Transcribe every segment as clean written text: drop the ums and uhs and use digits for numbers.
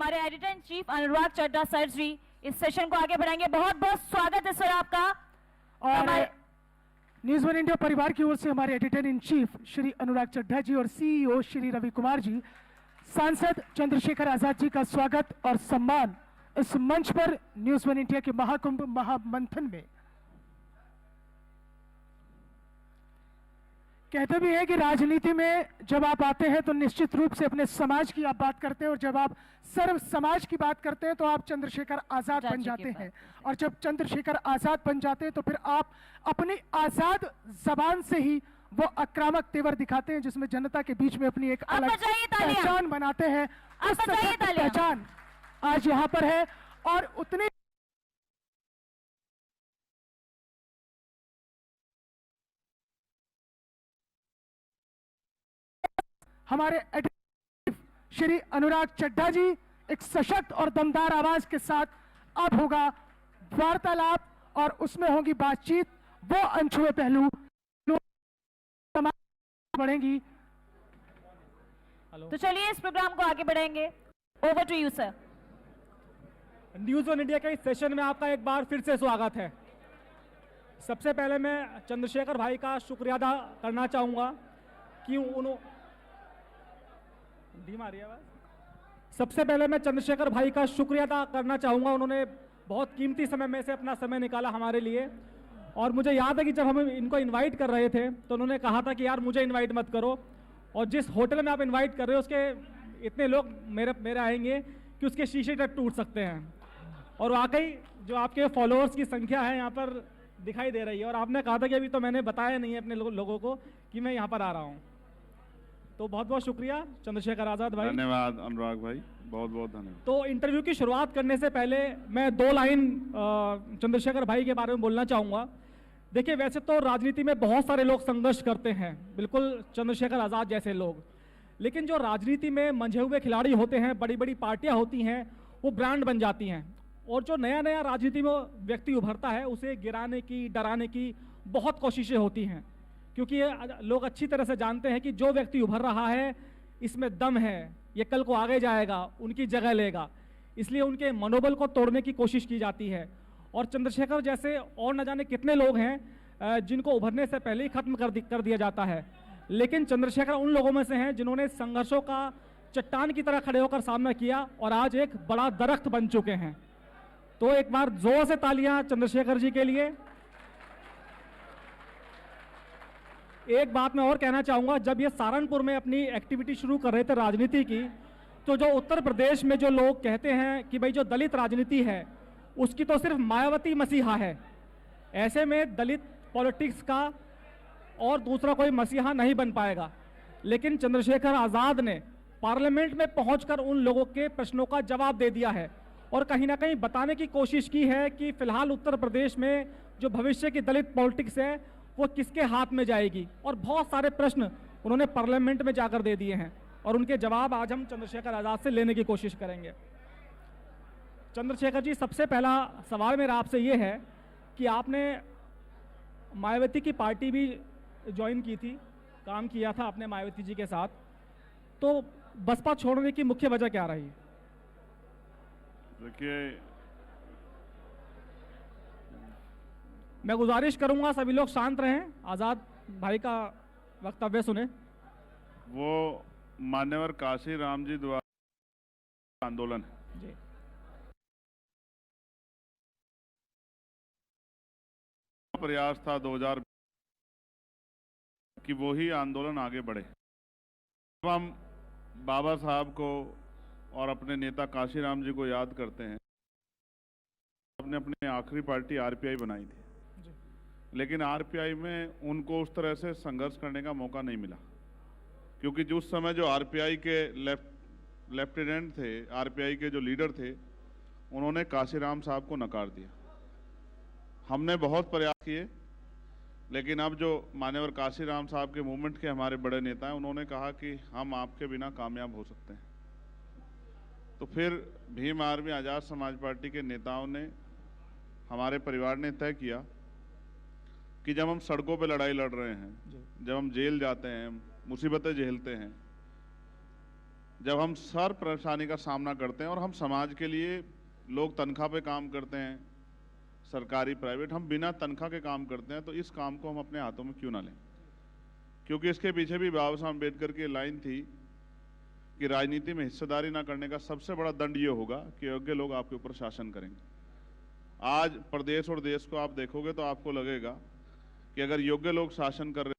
हमारे editor in chief Anurag Chadha sir ji इस session को आगे बढ़ाएंगे। बहुत बहुत स्वागत है सर आपका। और न्यूज़ वन इंडिया परिवार की ओर से हमारे editor in chief Shri Anurag Chadha जी और सीईओ श्री रवि कुमार जी, सांसद चंद्रशेखर आजाद जी का स्वागत और सम्मान इस मंच पर न्यूज़ वन इंडिया के महाकुंभ महामंथन में। कहते भी हैं कि राजनीति में जब आप आते हैं तो निश्चित रूप से अपने समाज की आप बात करते हैं, और जब आप सर्व समाज की बात करते हैं तो आप चंद्रशेखर आजाद बन जाते हैं। और जब चंद्रशेखर आजाद बन जाते हैं तो फिर आप अपनी आजाद जबान से ही वो आक्रामक तेवर दिखाते हैं जिसमें जनता के बीच में अपनी एक अलग पहचान बनाते हैं। उस पहचान आज यहाँ पर है और उतने हमारे श्री अनुराग चड्ढा जी एक सशक्त और दमदार आवाज के साथ अब होगा वार्तालाप और उसमें होगी बातचीत, वो अनछुए पहलू बढ़ेंगी। तो चलिए इस प्रोग्राम को आगे बढ़ाएंगे। Over to you sir. News one India के इस सेशन में आपका एक बार फिर से स्वागत है। सबसे पहले मैं चंद्रशेखर भाई का शुक्रिया अदा करना चाहूँगा कि सबसे पहले मैं चंद्रशेखर भाई का शुक्रिया अदा करना चाहूँगा। उन्होंने बहुत कीमती समय में से अपना समय निकाला हमारे लिए। और मुझे याद है कि जब हम इनको इनवाइट कर रहे थे तो उन्होंने कहा था कि यार मुझे इनवाइट मत करो, और जिस होटल में आप इनवाइट कर रहे हो उसके इतने लोग मेरे आएंगे कि उसके शीशे तक टूट सकते हैं। और वाकई जो आपके फॉलोअर्स की संख्या है यहाँ पर दिखाई दे रही है। और आपने कहा था कि अभी तो मैंने बताया नहीं है अपने लोगों को कि मैं यहाँ पर आ रहा हूँ। तो बहुत बहुत शुक्रिया चंद्रशेखर आजाद भाई। धन्यवाद अनुराग भाई, बहुत बहुत धन्यवाद। तो इंटरव्यू की शुरुआत करने से पहले मैं 2 लाइन चंद्रशेखर भाई के बारे में बोलना चाहूँगा। देखिए, वैसे तो राजनीति में बहुत सारे लोग संघर्ष करते हैं, बिल्कुल चंद्रशेखर आजाद जैसे लोग, लेकिन जो राजनीति में मंझे हुए खिलाड़ी होते हैं, बड़ी बड़ी पार्टियां होती हैं, वो ब्रांड बन जाती हैं। और जो नया नया राजनीति में व्यक्ति उभरता है उसे गिराने की, डराने की बहुत कोशिशें होती हैं, क्योंकि ये लोग अच्छी तरह से जानते हैं कि जो व्यक्ति उभर रहा है इसमें दम है, ये कल को आगे जाएगा, उनकी जगह लेगा। इसलिए उनके मनोबल को तोड़ने की कोशिश की जाती है। और चंद्रशेखर जैसे और न जाने कितने लोग हैं जिनको उभरने से पहले ही खत्म कर दिया जाता है, लेकिन चंद्रशेखर उन लोगों में से हैं जिन्होंने संघर्षों का चट्टान की तरह खड़े होकर सामना किया और आज एक बड़ा दरख्त बन चुके हैं। तो एक बार जोर से तालियां चंद्रशेखर जी के लिए। एक बात मैं और कहना चाहूँगा, जब ये सहारनपुर में अपनी एक्टिविटी शुरू कर रहे थे राजनीति की, तो जो उत्तर प्रदेश में जो लोग कहते हैं कि भाई जो दलित राजनीति है उसकी तो सिर्फ मायावती मसीहा है, ऐसे में दलित पॉलिटिक्स का और दूसरा कोई मसीहा नहीं बन पाएगा। लेकिन चंद्रशेखर आज़ाद ने पार्लियामेंट में पहुंचकर उन लोगों के प्रश्नों का जवाब दे दिया है और कहीं ना कहीं बताने की कोशिश की है कि फिलहाल उत्तर प्रदेश में जो भविष्य की दलित पॉलिटिक्स है वो किसके हाथ में जाएगी। और बहुत सारे प्रश्न उन्होंने पार्लियामेंट में जाकर दे दिए हैं और उनके जवाब आज हम चंद्रशेखर आज़ाद से लेने की कोशिश करेंगे। चंद्रशेखर जी, सबसे पहला सवाल मेरा आपसे ये है कि आपने मायावती की पार्टी भी ज्वाइन की थी, काम किया था आपने मायावती जी के साथ, तो बसपा छोड़ने की मुख्य वजह क्या रही? देखिए, मैं गुजारिश करूंगा सभी लोग शांत रहें, आज़ाद भाई का वक्तव्य सुने। वो मान्यवर काशी राम जी द्वारा आंदोलन जी, प्रयास था 2000 कि वो ही आंदोलन आगे बढ़े। जब हम बाबा साहब को और अपने नेता काशीराम जी को याद करते हैं, आपने अपनी आखिरी पार्टी आरपीआई बनाई थी, लेकिन आरपीआई में उनको उस तरह से संघर्ष करने का मौका नहीं मिला, क्योंकि जो उस समय जो आरपीआई के लेफ्टिनेंट थे, आरपीआई के जो लीडर थे, उन्होंने काशीराम साहब को नकार दिया। हमने बहुत प्रयास किए, लेकिन अब जो मान्यवर काशीराम साहब के मूवमेंट के हमारे बड़े नेता हैं, उन्होंने कहा कि हम आपके बिना कामयाब हो सकते हैं। तो फिर भीम आर्मी आज़ाद समाज पार्टी के नेताओं ने, हमारे परिवार ने तय किया कि जब हम सड़कों पे लड़ाई लड़ रहे हैं, जब हम जेल जाते हैं, मुसीबतें झेलते हैं, जब हम सर परेशानी का सामना करते हैं और हम समाज के लिए, लोग तनख्वाह पे काम करते हैं, सरकारी प्राइवेट, हम बिना तनख्वाह के काम करते हैं, तो इस काम को हम अपने हाथों में क्यों ना लें? क्योंकि इसके पीछे भी बाबा साहब अम्बेडकर की लाइन थी कि राजनीति में हिस्सेदारी ना करने का सबसे बड़ा दंड ये होगा कि योग्य लोग आपके ऊपर शासन करेंगे। आज प्रदेश और देश को आप देखोगे तो आपको लगेगा कि अगर योग्य लोग शासन कर रहे,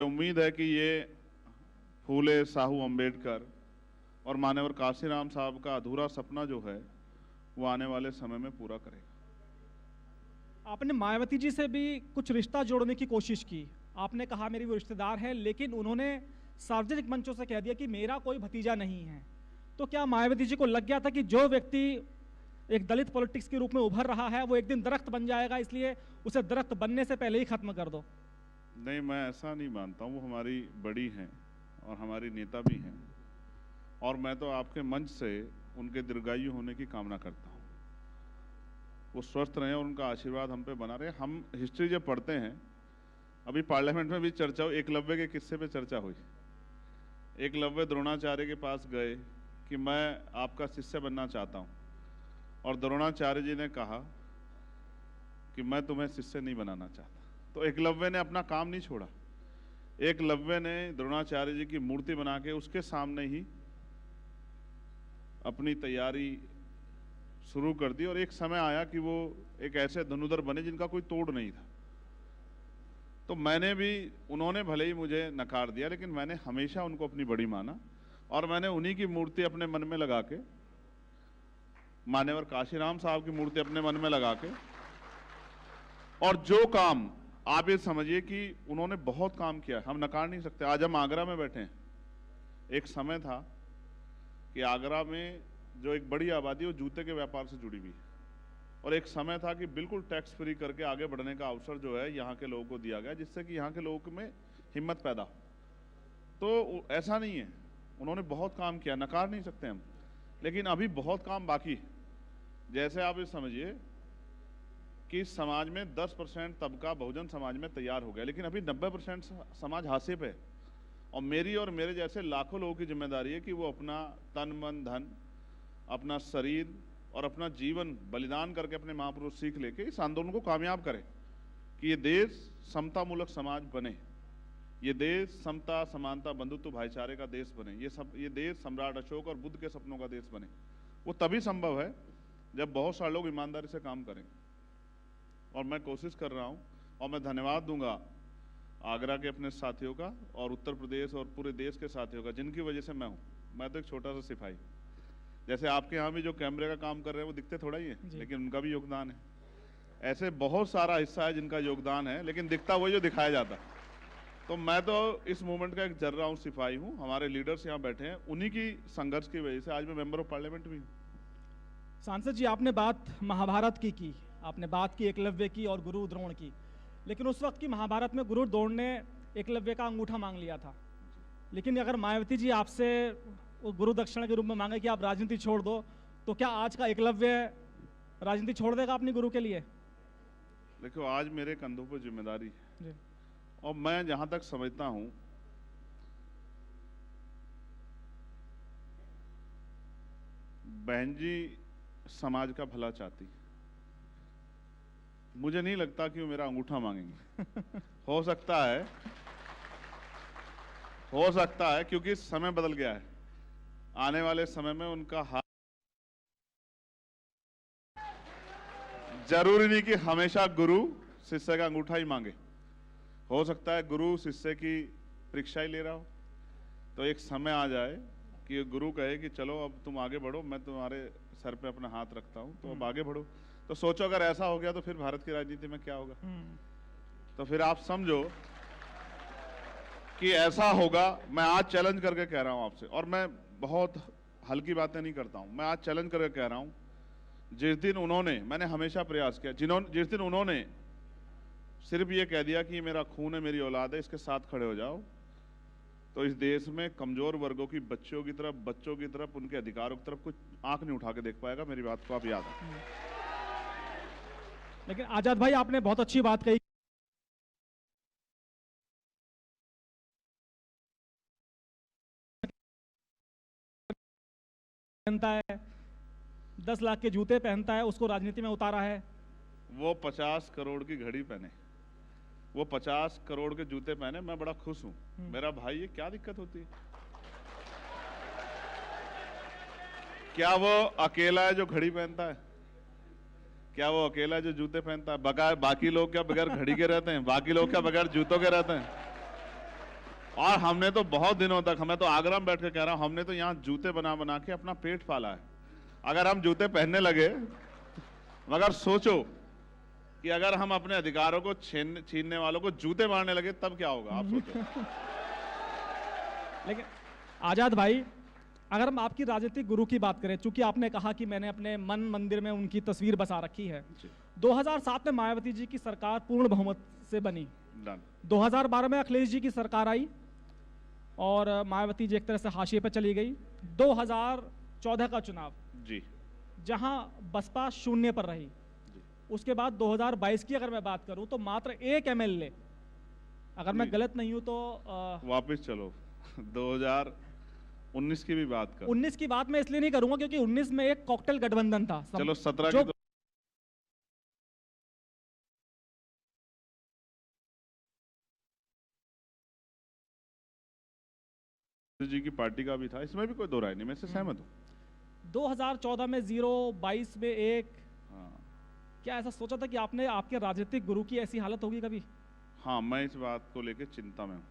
उम्मीद है कि ये फूले साहू अम्बेडकर और मान्यवर काशीराम साहब का अधूरा सपना जो है वो आने वाले समय में पूरा करेगा। आपने मायावती जी से भी कुछ रिश्ता जोड़ने की कोशिश की, आपने कहा मेरी वो रिश्तेदार है, लेकिन उन्होंने सार्वजनिक मंचों से कह दिया कि मेरा कोई भतीजा नहीं है। तो क्या मायावती जी को लग गया था कि जो व्यक्ति एक दलित पॉलिटिक्स के रूप में उभर रहा है वो एक दिन दरख्त बन जाएगा, इसलिए उसे दरख्त बनने से पहले ही खत्म कर दो? नहीं, मैं ऐसा नहीं मानता हूँ। वो हमारी बड़ी हैं और हमारी नेता भी हैं, और मैं तो आपके मंच से उनके दीर्घायु होने की कामना करता हूँ। वो स्वस्थ रहें और उनका आशीर्वाद हम पे बना रहे। हम हिस्ट्री जब पढ़ते हैं, अभी पार्लियामेंट में भी चर्चा हुई, एकलव्य के किस्से पे चर्चा हुई। एकलव्य द्रोणाचार्य के पास गए कि मैं आपका शिष्य बनना चाहता हूँ, और द्रोणाचार्य जी ने कहा कि मैं तुम्हें शिष्य नहीं बनाना चाहता। तो एकलव्य ने अपना काम नहीं छोड़ा। एकलव्य ने द्रोणाचार्य जी की मूर्ति बना के उसके सामने ही अपनी तैयारी शुरू कर दी, और एक समय आया कि वो एक ऐसे धनुधर बने जिनका कोई तोड़ नहीं था। तो मैंने भी, उन्होंने भले ही मुझे नकार दिया, लेकिन मैंने हमेशा उनको अपनी बड़ी माना, और मैंने उन्हीं की मूर्ति अपने मन में लगा के, मान्यवर काशीराम साहब की मूर्ति अपने मन में लगा के, और जो काम, आप ये समझिए कि उन्होंने बहुत काम किया, हम नकार नहीं सकते। आज हम आगरा में बैठे हैं। एक समय था कि आगरा में जो एक बड़ी आबादी वो जूते के व्यापार से जुड़ी हुई है, और एक समय था कि बिल्कुल टैक्स फ्री करके आगे बढ़ने का अवसर जो है यहाँ के लोगों को दिया गया, जिससे कि यहाँ के लोगों में हिम्मत पैदा हो। तो ऐसा नहीं है, उन्होंने बहुत काम किया, नकार नहीं सकते हम, लेकिन अभी बहुत काम बाकी है। जैसे आप ये समझिए कि समाज में 10% तबका बहुजन समाज में तैयार हो गया, लेकिन अभी 90% समाज हाशिए पे है, और मेरी और मेरे जैसे लाखों लोगों की जिम्मेदारी है कि वो अपना तन मन धन, अपना शरीर और अपना जीवन बलिदान करके अपने महापुरुष सीख लेके इस आंदोलन को कामयाब करें कि ये देश समतामूलक समाज बने, ये देश समता समानता बंधुत्व भाईचारे का देश बने, ये देश सम्राट अशोक और बुद्ध के सपनों का देश बने। वो तभी संभव है जब बहुत सारे लोग ईमानदारी से काम करें, और मैं कोशिश कर रहा हूँ। और मैं धन्यवाद दूंगा आगरा के अपने साथियों का और उत्तर प्रदेश और पूरे देश के साथियों का, जिनकी वजह से मैं हूँ। मैं तो एक छोटा सा सिपाही, जैसे आपके यहाँ भी जो कैमरे का काम कर रहे हैं वो दिखते थोड़ा ही है, लेकिन उनका भी योगदान है। ऐसे बहुत सारा हिस्सा है जिनका योगदान है, लेकिन दिखता वही जो दिखाया जाता। तो मैं तो इस मूवमेंट का एक जर्रा हूँ, सिपाही हूँ। हमारे लीडर्स यहाँ बैठे हैं, उन्हीं की संघर्ष की वजह से आज मैं मेंबर ऑफ पार्लियामेंट भी हूँ। सांसद जी, आपने बात महाभारत की आपने बात की एकलव्य की और गुरु द्रोण की, लेकिन उस वक्त की महाभारत में गुरु द्रोण ने एकलव्य का अंगूठा मांग लिया था। लेकिन अगर मायावती जी आपसे वो गुरु दक्षिणा के रूप में मांगे कि आप राजनीति छोड़ दो, तो क्या आज का एकलव्य राजनीति छोड़ देगा अपनी गुरु के लिए? देखो, आज मेरे कंधों पर जिम्मेदारी है, और मैं जहां तक समझता हूं, बहन जी समाज का भला चाहती। मुझे नहीं लगता कि वो मेरा अंगूठा मांगेंगे। हो सकता है क्योंकि समय बदल गया है। आने वाले समय में उनका हाथ, जरूरी नहीं कि हमेशा गुरु शिष्य का अंगूठा ही मांगे। हो सकता है गुरु शिष्य की परीक्षा ही ले रहा हो, तो एक समय आ जाए कि गुरु कहे कि चलो अब तुम आगे बढ़ो, मैं तुम्हारे सर पे अपना हाथ रखता हूं, तो अब आगे बढ़ो। तो सोचो अगर ऐसा हो गया तो फिर भारत की राजनीति में क्या होगा। तो फिर आप समझो कि ऐसा होगा। मैं आज चैलेंज करके कह रहा हूं आपसे, और मैं बहुत हल्की बातें नहीं करता हूं, मैं आज चैलेंज करके कह रहा हूं, जिस दिन उन्होंने, मैंने हमेशा प्रयास किया, जिस दिन उन्होंने सिर्फ ये कह दिया कि मेरा खून है, मेरी औलाद है, इसके साथ खड़े हो जाओ, तो इस देश में कमजोर वर्गों की बच्चों की तरफ उनके अधिकारों की तरफ कुछ आंख नहीं उठा के देख पाएगा। मेरी बात को आप याद रखें। लेकिन आजाद भाई आपने बहुत अच्छी बात कही, पहनता है 10 लाख के जूते पहनता है, उसको राजनीति में उतारा है। वो 50 करोड़ की घड़ी पहने, वो 50 करोड़ के जूते पहने, मैं बड़ा खुश हूं। मेरा भाई, ये क्या दिक्कत होती है? क्या वो अकेला है जो घड़ी पहनता है? क्या वो अकेला है जो जूते पहनता है? बगैर बाकी लोग क्या बगैर घड़ी के रहते हैं? बाकी लोग क्या बगैर जूतों के रहते हैं? और हमने तो बहुत दिनों तक, मैं तो आगरा में बैठ के कह रहा हूं, हमने तो यहाँ जूते बना बना के अपना पेट पाला है। अगर हम जूते पहनने लगे, मगर सोचो कि अगर हम अपने अधिकारों को छीनने वालों को जूते मारने लगे, तब क्या होगा? आप सोचो। लेकिन आजाद भाई, अगर हम आपकी राजनीतिक गुरु की बात करें, चूंकि आपने कहा कि मैंने अपने मन मंदिर में उनकी तस्वीर बसा रखी है, 2007 में मायावती जी की सरकार पूर्ण बहुमत से बनी, 2012 में अखिलेश जी की सरकार आई और मायावती जी एक तरह से हाशिए पर चली गई। 2014 का चुनाव जी, जहां बसपा शून्य पर रही, उसके बाद 2022 की अगर मैं बात करूं तो मात्र एक एमएलए, अगर मैं गलत नहीं हूं तो वापस चलो 2019 की भी बात कर। 19 की बात मैं इसलिए नहीं करूंगा क्योंकि 19 में एक कॉकटेल गठबंधन था। चलो 17 जो की जी की पार्टी का भी था, इसमें भी कोई दो राय नहीं, मैं इससे सहमत हूं। 2014 में 0, 22 में 1। हाँ, क्या ऐसा सोचा था कि आपने आपके राजनीतिक गुरु की ऐसी हालत होगी कभी? हाँ, मैं इस बात को लेकर चिंता में हूं,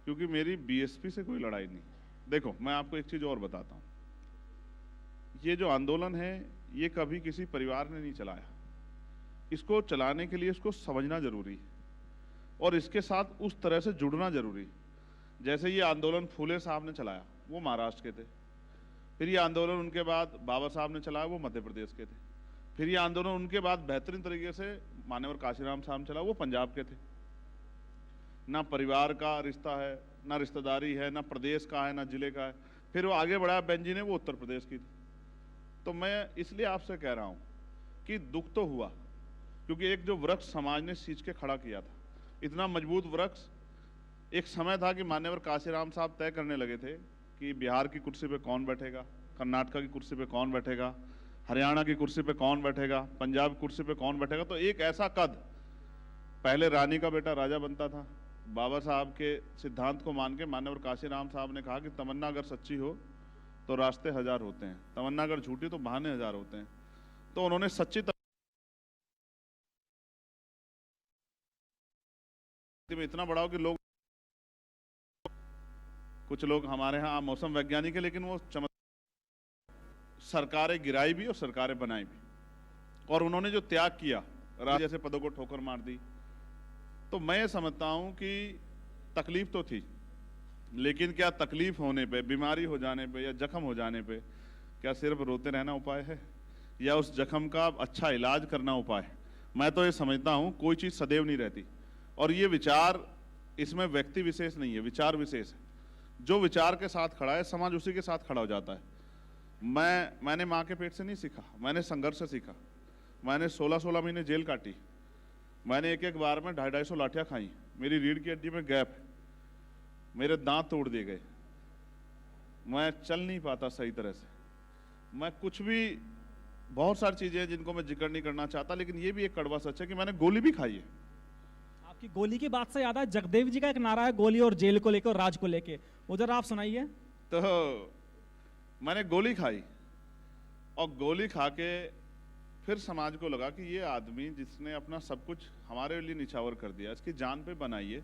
क्योंकि मेरी बीएसपी से कोई लड़ाई नहीं। देखो, मैं आपको एक चीज और बताता हूं, ये जो आंदोलन है, ये कभी किसी परिवार ने नहीं चलाया। इसको चलाने के लिए इसको समझना जरूरी है और इसके साथ उस तरह से जुड़ना जरूरी है। जैसे ये आंदोलन फूले साहब ने चलाया, वो महाराष्ट्र के थे। फिर ये आंदोलन उनके बाद बाबा साहब ने चलाया, वो मध्य प्रदेश के थे। फिर ये आंदोलन उनके बाद बेहतरीन तरीके से मान्यवर काशीराम साहब ने चलाया, वो पंजाब के थे। ना परिवार का रिश्ता है, ना रिश्तेदारी है, ना प्रदेश का है, ना जिले का है। फिर वो आगे बढ़ाया बेन जी ने, वो उत्तर प्रदेश की थी। तो मैं इसलिए आपसे कह रहा हूं कि दुख तो हुआ, क्योंकि एक जो वृक्ष समाज ने सींच के खड़ा किया था, इतना मजबूत वृक्ष, एक समय था कि मान्यवर काशीराम साहब तय करने लगे थे कि बिहार की कुर्सी पे कौन बैठेगा, कर्नाटक की कुर्सी पे कौन बैठेगा, हरियाणा की कुर्सी पे कौन बैठेगा, पंजाब की कुर्सी पे कौन बैठेगा। तो एक ऐसा कद, पहले रानी का बेटा राजा बनता था। बाबा साहब के सिद्धांत को मान के मान्यवर काशीराम साहब ने कहा कि तमन्ना अगर सच्ची हो तो रास्ते हजार होते हैं, तमन्ना अगर झूठी तो बहाने हजार होते हैं। तो उन्होंने सच्ची में इतना बढ़ाओ कि लोग, कुछ लोग हमारे यहाँ मौसम वैज्ञानिक है, लेकिन वो सरकारें गिराई भी और सरकारें बनाई भी, और उन्होंने जो त्याग किया, राज जैसे पदों को ठोकर मार दी। तो मैं ये समझता हूं कि तकलीफ तो थी, लेकिन क्या तकलीफ होने पे, बीमारी हो जाने पे या जख्म हो जाने पे क्या सिर्फ रोते रहना उपाय है, या उस जख्म का अच्छा इलाज करना उपाय है? मैं तो ये समझता हूं कोई चीज सदैव नहीं रहती, और ये विचार, इसमें व्यक्ति विशेष नहीं है, विचार विशेष है। जो विचार के साथ खड़ा है, समाज उसी के साथ खड़ा हो जाता है। मैंने माँ के पेट से नहीं सीखा, मैंने संघर्ष से सीखा। मैंने 16-16 महीने जेल काटी, मैंने एक बार में 250-250 लाठियां खाई, मेरी रीढ़ की हड्डी में गैप है, मेरे दांत तोड़ दिए गए, मैं चल नहीं पाता सही तरह से, मैं कुछ भी, बहुत सारी चीजें हैं जिनको मैं जिक्र नहीं करना चाहता, लेकिन ये भी एक कड़वा सच है कि मैंने गोली भी खाई है। आपकी गोली की बात से याद है, जगदेव जी का एक नारा है, गोली और जेल को लेकर और राज को लेकर, उधर आप सुनाइए। तो मैंने गोली खाई, और गोली खा के फिर समाज को लगा कि ये आदमी जिसने अपना सब कुछ हमारे लिए निछावर कर दिया, इसकी जान पे बनाइए।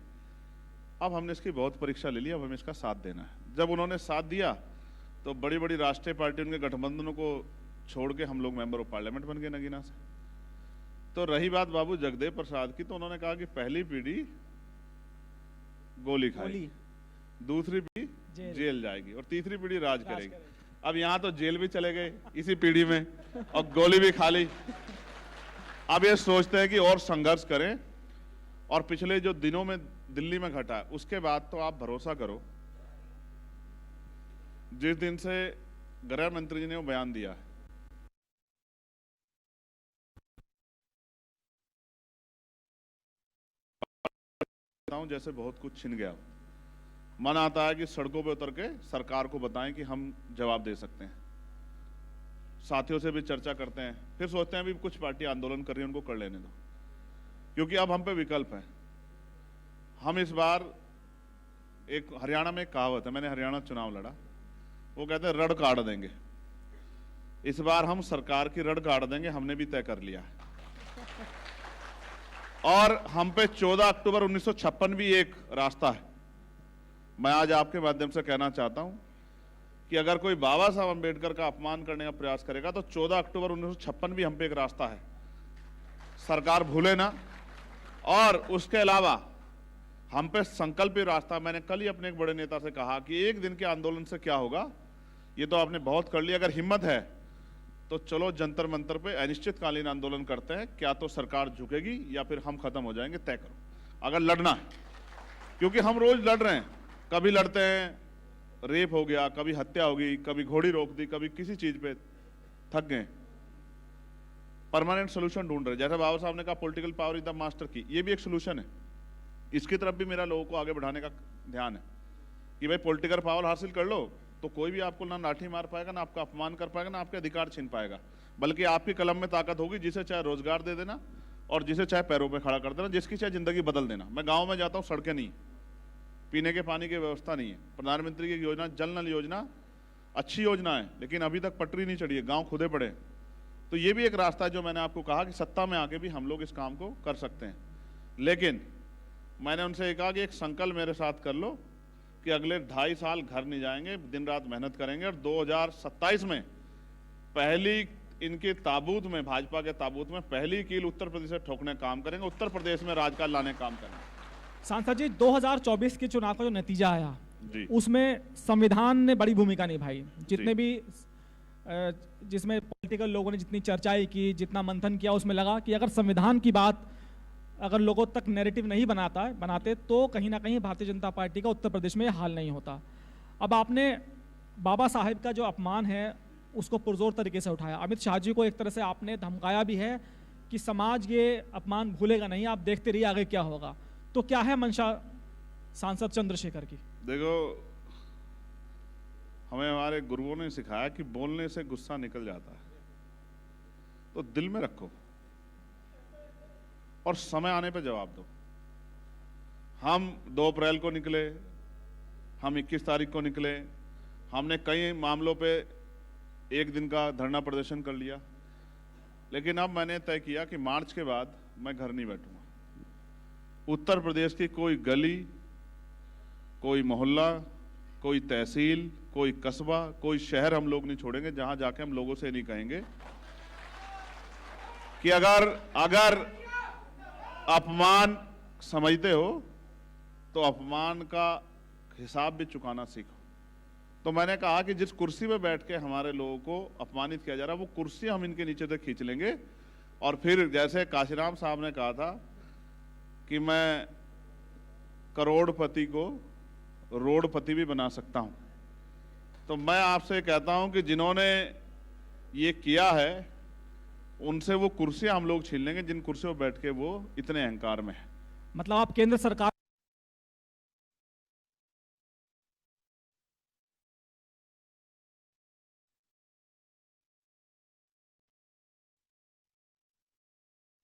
अब हमने इसकी बहुत परीक्षा ले ली, अब हमें इसका साथ देना है। जब उन्होंने साथ दिया तो बड़ी बड़ी राष्ट्रीय पार्टी, उनके गठबंधनों को छोड़ के हम लोग मेंबर ऑफ पार्लियामेंट बन गए नगीना से। तो रही बात बाबू जगदेव प्रसाद की, तो उन्होंने कहा कि पहली पीढ़ी गोली खाएगी, दूसरी पीढ़ी जेल जाएगी, और तीसरी पीढ़ी राज करेगी। अब यहाँ तो जेल भी चले गए इसी पीढ़ी में, और गोली भी खा ली। अब ये सोचते हैं कि और संघर्ष करें, और पिछले जो दिनों में दिल्ली में घटा है, उसके बाद तो आप भरोसा करो, जिस दिन से गृह मंत्री जी ने वो बयान दिया है, रहता हूं जैसे बहुत कुछ छिन गया हो। मन आता है कि सड़कों पे उतर के सरकार को बताएं कि हम जवाब दे सकते हैं। साथियों से भी चर्चा करते हैं, फिर सोचते हैं भी कुछ पार्टी आंदोलन कर रही है, उनको कर लेने दो, क्योंकि अब हम पे विकल्प है। हम इस बार एक हरियाणा में एक कहावत है, मैंने हरियाणा चुनाव लड़ा, वो कहते हैं रड़ काट देंगे। इस बार हम सरकार की रड़ काट देंगे, हमने भी तय कर लिया है। और हम पे 14 अक्टूबर 1956 भी एक रास्ता है। मैं आज आपके माध्यम से कहना चाहता हूं कि अगर कोई बाबा साहब अंबेडकर का अपमान करने का प्रयास करेगा तो 14 अक्टूबर 1956 भी हम पे एक रास्ता है, सरकार भूले ना। और उसके अलावा हम पे संकल्प रास्ता। मैंने कल ही अपने एक बड़े नेता से कहा कि एक दिन के आंदोलन से क्या होगा, ये तो आपने बहुत कर लिया, अगर हिम्मत है तो चलो जंतर मंतर पे अनिश्चितकालीन आंदोलन करते हैं, क्या तो सरकार झुकेगी या फिर हम खत्म हो जाएंगे, तय करो अगर लड़ना है। क्योंकि हम रोज लड़ रहे हैं, कभी लड़ते हैं रेप हो गया, कभी हत्या हो गई, कभी घोड़ी रोक दी, कभी किसी चीज पे थक गए। परमानेंट सोल्यूशन ढूंढ रहे, जैसे बाबा साहब ने कहा political power is the master की, ये भी एक सोल्यूशन है। इसकी तरफ भी मेरा लोगों को आगे बढ़ाने का ध्यान है कि भाई पॉलिटिकल पावर हासिल कर लो तो कोई भी आपको ना लाठी मार पाएगा, ना आपका अपमान कर पाएगा, ना आपके अधिकार छीन पाएगा, बल्कि आपकी कलम में ताकत होगी, जिसे चाहे रोजगार दे देना और जिसे चाहे पैरों पे खड़ा कर देना, जिसकी चाहे जिंदगी बदल देना। मैं गांव में जाता हूं, सड़कें नहीं, पीने के पानी की व्यवस्था नहीं है। प्रधानमंत्री की योजना जल नल योजना अच्छी योजना है, लेकिन अभी तक पटरी नहीं चढ़ी है, गांव खुदे पड़े। तो ये भी एक रास्ता है जो मैंने आपको कहा कि सत्ता में आके भी हम लोग इस काम को कर सकते हैं। लेकिन मैंने उनसे कहा कि एक संकल्प मेरे साथ कर लो कि अगले 2.5 साल घर नहीं जाएंगे, दिन रात मेहनत करेंगे और 2027 में पहली इनके ताबूत में, भाजपा के ताबूत में पहली कील उत्तर प्रदेश से ठोकने का काम करेंगे, उत्तर प्रदेश में राजकाज लाने का काम करेंगे। सांसद जी, 2024 के चुनाव का जो नतीजा आया जी, उसमें संविधान ने बड़ी भूमिका निभाई। जितने भी जिसमें पॉलिटिकल लोगों ने जितनी चर्चाएं की, जितना मंथन किया, उसमें लगा कि अगर संविधान की बात अगर लोगों तक नैरेटिव नहीं बनाते तो कहीं ना कहीं भारतीय जनता पार्टी का उत्तर प्रदेश में हाल नहीं होता। अब आपने बाबा साहेब का जो अपमान है उसको पुरजोर तरीके से उठाया। अमित शाह जी को एक तरह से आपने धमकाया भी है कि समाज ये अपमान भूलेगा नहीं, आप देखते रहिए आगे क्या होगा। तो क्या है मंशा सांसद चंद्रशेखर की? देखो, हमें हमारे गुरुओं ने सिखाया कि बोलने से गुस्सा निकल जाता है, तो दिल में रखो और समय आने पे जवाब दो। हम 2 अप्रैल को निकले, हम 21 तारीख को निकले, हमने कई मामलों पे एक दिन का धरना प्रदर्शन कर लिया, लेकिन अब मैंने तय किया कि मार्च के बाद मैं घर नहीं बैठूंगा। उत्तर प्रदेश की कोई गली, कोई मोहल्ला, कोई तहसील, कोई कस्बा, कोई शहर हम लोग नहीं छोड़ेंगे जहां जाके हम लोगों से नहीं कहेंगे कि अगर अपमान समझते हो तो अपमान का हिसाब भी चुकाना सीखो। तो मैंने कहा कि जिस कुर्सी पे बैठ के हमारे लोगों को अपमानित किया जा रहा है, वो कुर्सी हम इनके नीचे तक खींच लेंगे। और फिर जैसे काशीराम साहब ने कहा था कि मैं करोड़पति को रोडपति भी बना सकता हूं, तो मैं आपसे कहता हूं कि जिन्होंने ये किया है उनसे वो कुर्सियां हम लोग छीन लेंगे जिन कुर्सियों पर बैठ के वो इतने अहंकार में है। मतलब आप केंद्र सरकार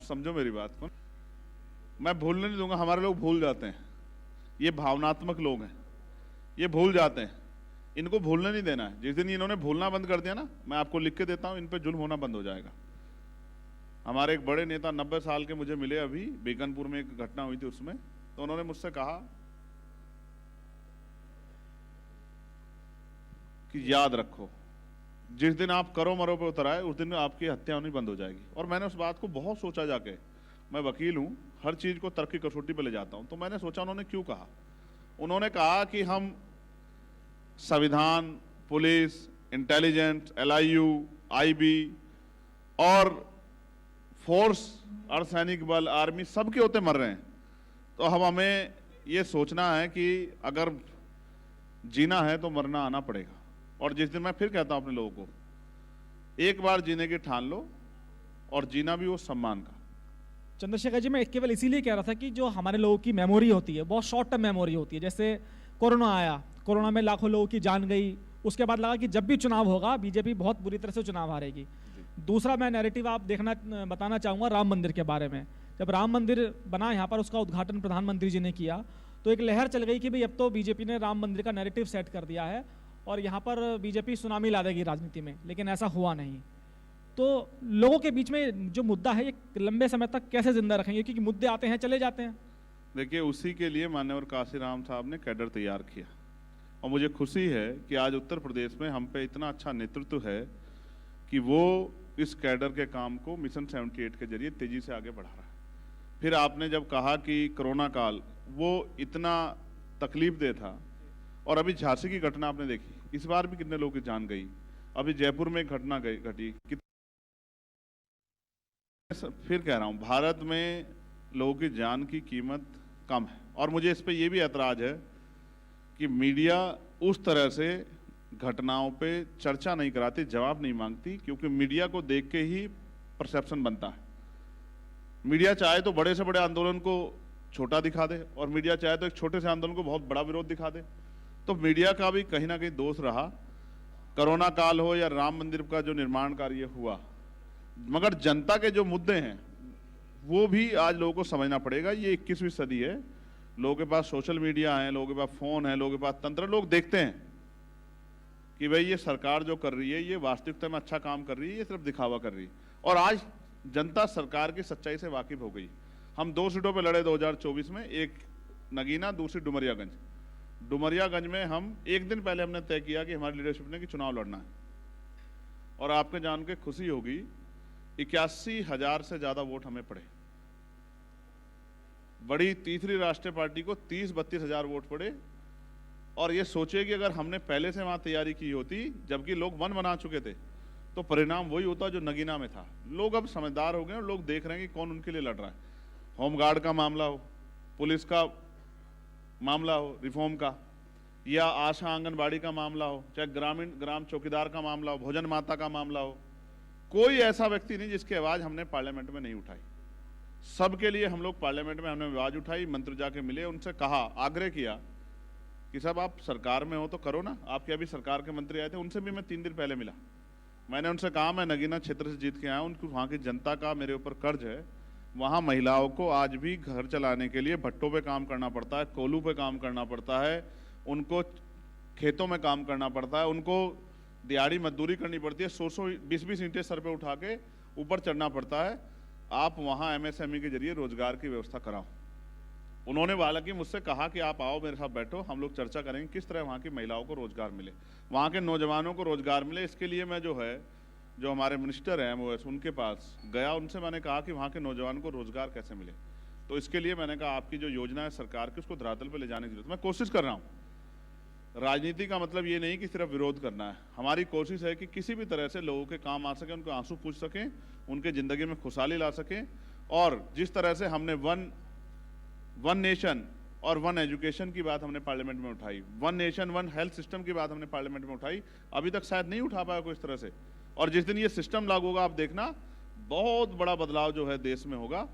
समझो मेरी बात को, मैं भूलने नहीं दूंगा। हमारे लोग भूल जाते हैं, ये भावनात्मक लोग हैं, ये भूल जाते हैं, इनको भूलने नहीं देना है। जिस दिन इन्होंने भूलना बंद कर दिया ना, मैं आपको लिख के देता हूं, इन पे जुल्म होना बंद हो जाएगा। हमारे एक बड़े नेता 90 साल के मुझे मिले, अभी बीकानपुर में एक घटना हुई थी उसमें, तो उन्होंने मुझसे कहा कि याद रखो जिस दिन आप करो मरो पे उतर आए उस दिन आपकी हत्या होनी बंद हो जाएगी। और मैंने उस बात को बहुत सोचा, जाके मैं वकील हूं, हर चीज को तर्क की कसौटी पे ले जाता हूं, तो मैंने सोचा उन्होंने क्यों कहा। उन्होंने कहा कि हम संविधान, पुलिस, इंटेलिजेंस, LIU, IB और फोर्स, अर्धसैनिक बल, आर्मी सबके होते मर रहे हैं, तो हमें ये सोचना है कि अगर जीना है तो मरना आना पड़ेगा। और जिस दिन मैं फिर कहता हूं अपने लोगों को, एक बार जीने की ठान लो और जीना भी वो सम्मान का, चंद्रशेखर जी, मैं केवल इसीलिए कह रहा था कि जो हमारे लोगों की मेमोरी होती है बहुत शॉर्ट टर्म मेमोरी होती है। जैसे कोरोना आया, कोरोना में लाखों लोगों की जान गई, उसके बाद लगा कि जब भी चुनाव होगा बीजेपी बहुत बुरी तरह से चुनाव हारेगी। दूसरा मैं नैरेटिव आप बताना चाहूँगा राम मंदिर के बारे में। जब राम मंदिर बना यहाँ पर, उसका उद्घाटन प्रधानमंत्री जी ने किया, तो एक लहर चल गई कि भाई अब तो बीजेपी ने राम मंदिर का नैरेटिव सेट कर दिया है और यहाँ पर बीजेपी सुनामी ला देगी राजनीति में, लेकिन ऐसा हुआ नहीं। तो लोगों के बीच में जो मुद्दा है ये लंबे समय तक कैसे जिंदा रखेंगे, क्योंकि मुद्दे आते हैं चले जाते हैं। देखिए, उसी के लिए मान्यवर काशीराम साहब ने कैडर तैयार किया और मुझे खुशी है कि आज उत्तर प्रदेश में हम पे इतना अच्छा नेतृत्व है कि वो इस कैडर के काम को मिशन 78 के जरिए तेजी से आगे बढ़ा रहा है। फिर आपने जब कहा कि कोरोना काल वो इतना तकलीफ दे था, और अभी झांसी की घटना आपने देखी, इस बार भी कितने लोगों की जान गई, अभी जयपुर में एक घटना घटी। फिर कह रहा हूं, भारत में लोगों की जान की कीमत कम है। और मुझे इस पे ये भी ऐतराज है कि मीडिया उस तरह से घटनाओं पे चर्चा नहीं कराती, जवाब नहीं मांगती, क्योंकि मीडिया को देख के ही परसेप्शन बनता है। मीडिया चाहे तो बड़े से बड़े आंदोलन को छोटा दिखा दे, और मीडिया चाहे तो एक छोटे से आंदोलन को बहुत बड़ा विरोध दिखा दे। तो मीडिया का भी कहीं ना कहीं दोष रहा, कोरोना काल हो या राम मंदिर का जो निर्माण कार्य हुआ। मगर जनता के जो मुद्दे हैं वो भी आज लोगों को समझना पड़ेगा। ये 21वीं सदी है, लोगों के पास सोशल मीडिया है, लोगों के पास फोन है, लोगों के पास तंत्र, लोग देखते हैं कि भाई ये सरकार जो कर रही है ये वास्तविकता में अच्छा काम कर रही है, ये सिर्फ दिखावा कर रही है। और आज जनता सरकार की सच्चाई से वाकिफ हो गई। हम 2 सीटों पे लड़े 2024 में, एक नगीना, दूसरी डुमरियागंज। डुमरियागंज में हम एक दिन पहले हमने तय किया कि हमारी लीडरशिप ने कि चुनाव लड़ना है, और आपके जान के खुशी होगी 81,000 से ज्यादा वोट हमें पड़े। बड़ी तीसरी राष्ट्रीय पार्टी को 30-32 हजार वोट पड़े। और ये सोचिए कि अगर हमने पहले से वहां तैयारी की होती, जबकि लोग मन बना चुके थे, तो परिणाम वही होता जो नगीना में था। लोग अब समझदार हो गए और लोग देख रहे हैं कि कौन उनके लिए लड़ रहा है। होमगार्ड का मामला हो, पुलिस का मामला हो रिफॉर्म का, या आशा आंगनबाड़ी का मामला हो, चाहे ग्राम चौकीदार का मामला हो, भोजन माता का मामला हो, कोई ऐसा व्यक्ति नहीं जिसकी आवाज हमने पार्लियामेंट में नहीं उठाई। सबके लिए हम लोग पार्लियामेंट में हमने आवाज उठाई, मंत्री जाके मिले, उनसे कहा, आग्रह किया कि साहब आप सरकार में हो तो करो ना। आपके अभी सरकार के मंत्री आए थे, उनसे भी मैं 3 दिन पहले मिला। मैंने उनसे कहा मैं नगीना क्षेत्र से जीत के आया हूं, उनको वहाँ की जनता का मेरे ऊपर कर्ज है। वहाँ महिलाओं को आज भी घर चलाने के लिए भट्टों पे काम करना पड़ता है, कोलू पे काम करना पड़ता है, उनको खेतों में काम करना पड़ता है, उनको दिहाड़ी मजदूरी करनी पड़ती है, 100-120 ईंटें सर पे उठा के ऊपर चढ़ना पड़ता है। आप वहाँ MSME के जरिए रोजगार की व्यवस्था कराओ। उन्होंने हालांकि मुझसे कहा कि आप आओ मेरे साथ बैठो, हम लोग चर्चा करेंगे किस तरह वहाँ की महिलाओं को रोजगार मिले, वहाँ के नौजवानों को रोजगार मिले। इसके लिए मैं जो हमारे मिनिस्टर हैं MOS, उनके पास गया, उनसे मैंने कहा कि वहाँ के नौजवान को रोजगार कैसे मिले। तो इसके लिए मैंने कहा आपकी जो योजना है सरकार की, उसको धरातल पर ले जाने की जरूरत। मैं कोशिश कर रहा हूँ। राजनीति का मतलब ये नहीं कि सिर्फ विरोध करना है, हमारी कोशिश है कि किसी भी तरह से लोगों के काम आ सके, उनको आंसू पूछ सकें, उनके ज़िंदगी में खुशहाली ला सकें। और जिस तरह से हमने वन नेशन और वन एजुकेशन की बात हमने पार्लियामेंट में उठाई, 1 नेशन 1 हेल्थ सिस्टम की बात हमने पार्लियामेंट में उठाई, अभी तक शायद नहीं उठा पाया कोई इस तरह से। और जिस दिन ये सिस्टम लागू होगा आप देखना बहुत बड़ा बदलाव जो है देश में होगा।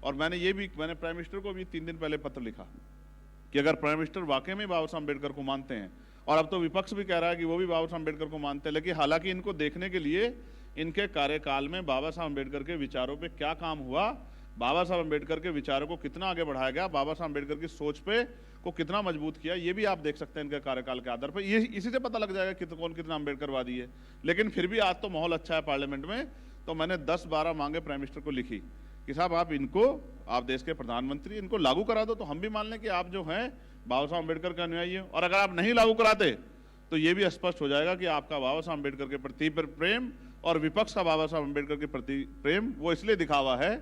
और मैंने प्राइम मिनिस्टर को भी 3 दिन पहले पत्र लिखा कि अगर प्राइम मिनिस्टर वाकई में बाबा साहब अम्बेडकर को मानते हैं, और अब तो विपक्ष भी कह रहा है कि वो भी बाबा साहब अम्बेडकर को मानते हैं, लेकिन हालांकि इनको देखने के लिए इनके कार्यकाल में बाबा साहब अम्बेडकर के विचारों पे क्या काम हुआ, बाबा साहब अम्बेडकर के विचारों को कितना आगे बढ़ाया गया, बाबा साहब अम्बेडकर की सोच पे को कितना मजबूत किया, ये भी आप देख सकते हैं इनके कार्यकाल के आधार पर। ये इसी से पता लग जाएगा कि कौन कितना अम्बेडकरवादी है। लेकिन फिर भी आज तो माहौल अच्छा है पार्लियामेंट में, तो मैंने 10-12 मांगे प्राइम मिनिस्टर को लिखी कि साहब आप देश के प्रधानमंत्री, इनको लागू करा दो तो हम भी मान लें कि आप जो हैं बाबा साहब अम्बेडकर का अनुयायी है। और अगर आप नहीं लागू कराते तो ये भी स्पष्ट हो जाएगा कि आपका बाबा साहब अम्बेडकर के प्रति प्रेम और विपक्ष का बाबा साहब अम्बेडकर के प्रति प्रेम वो इसलिए दिखावा है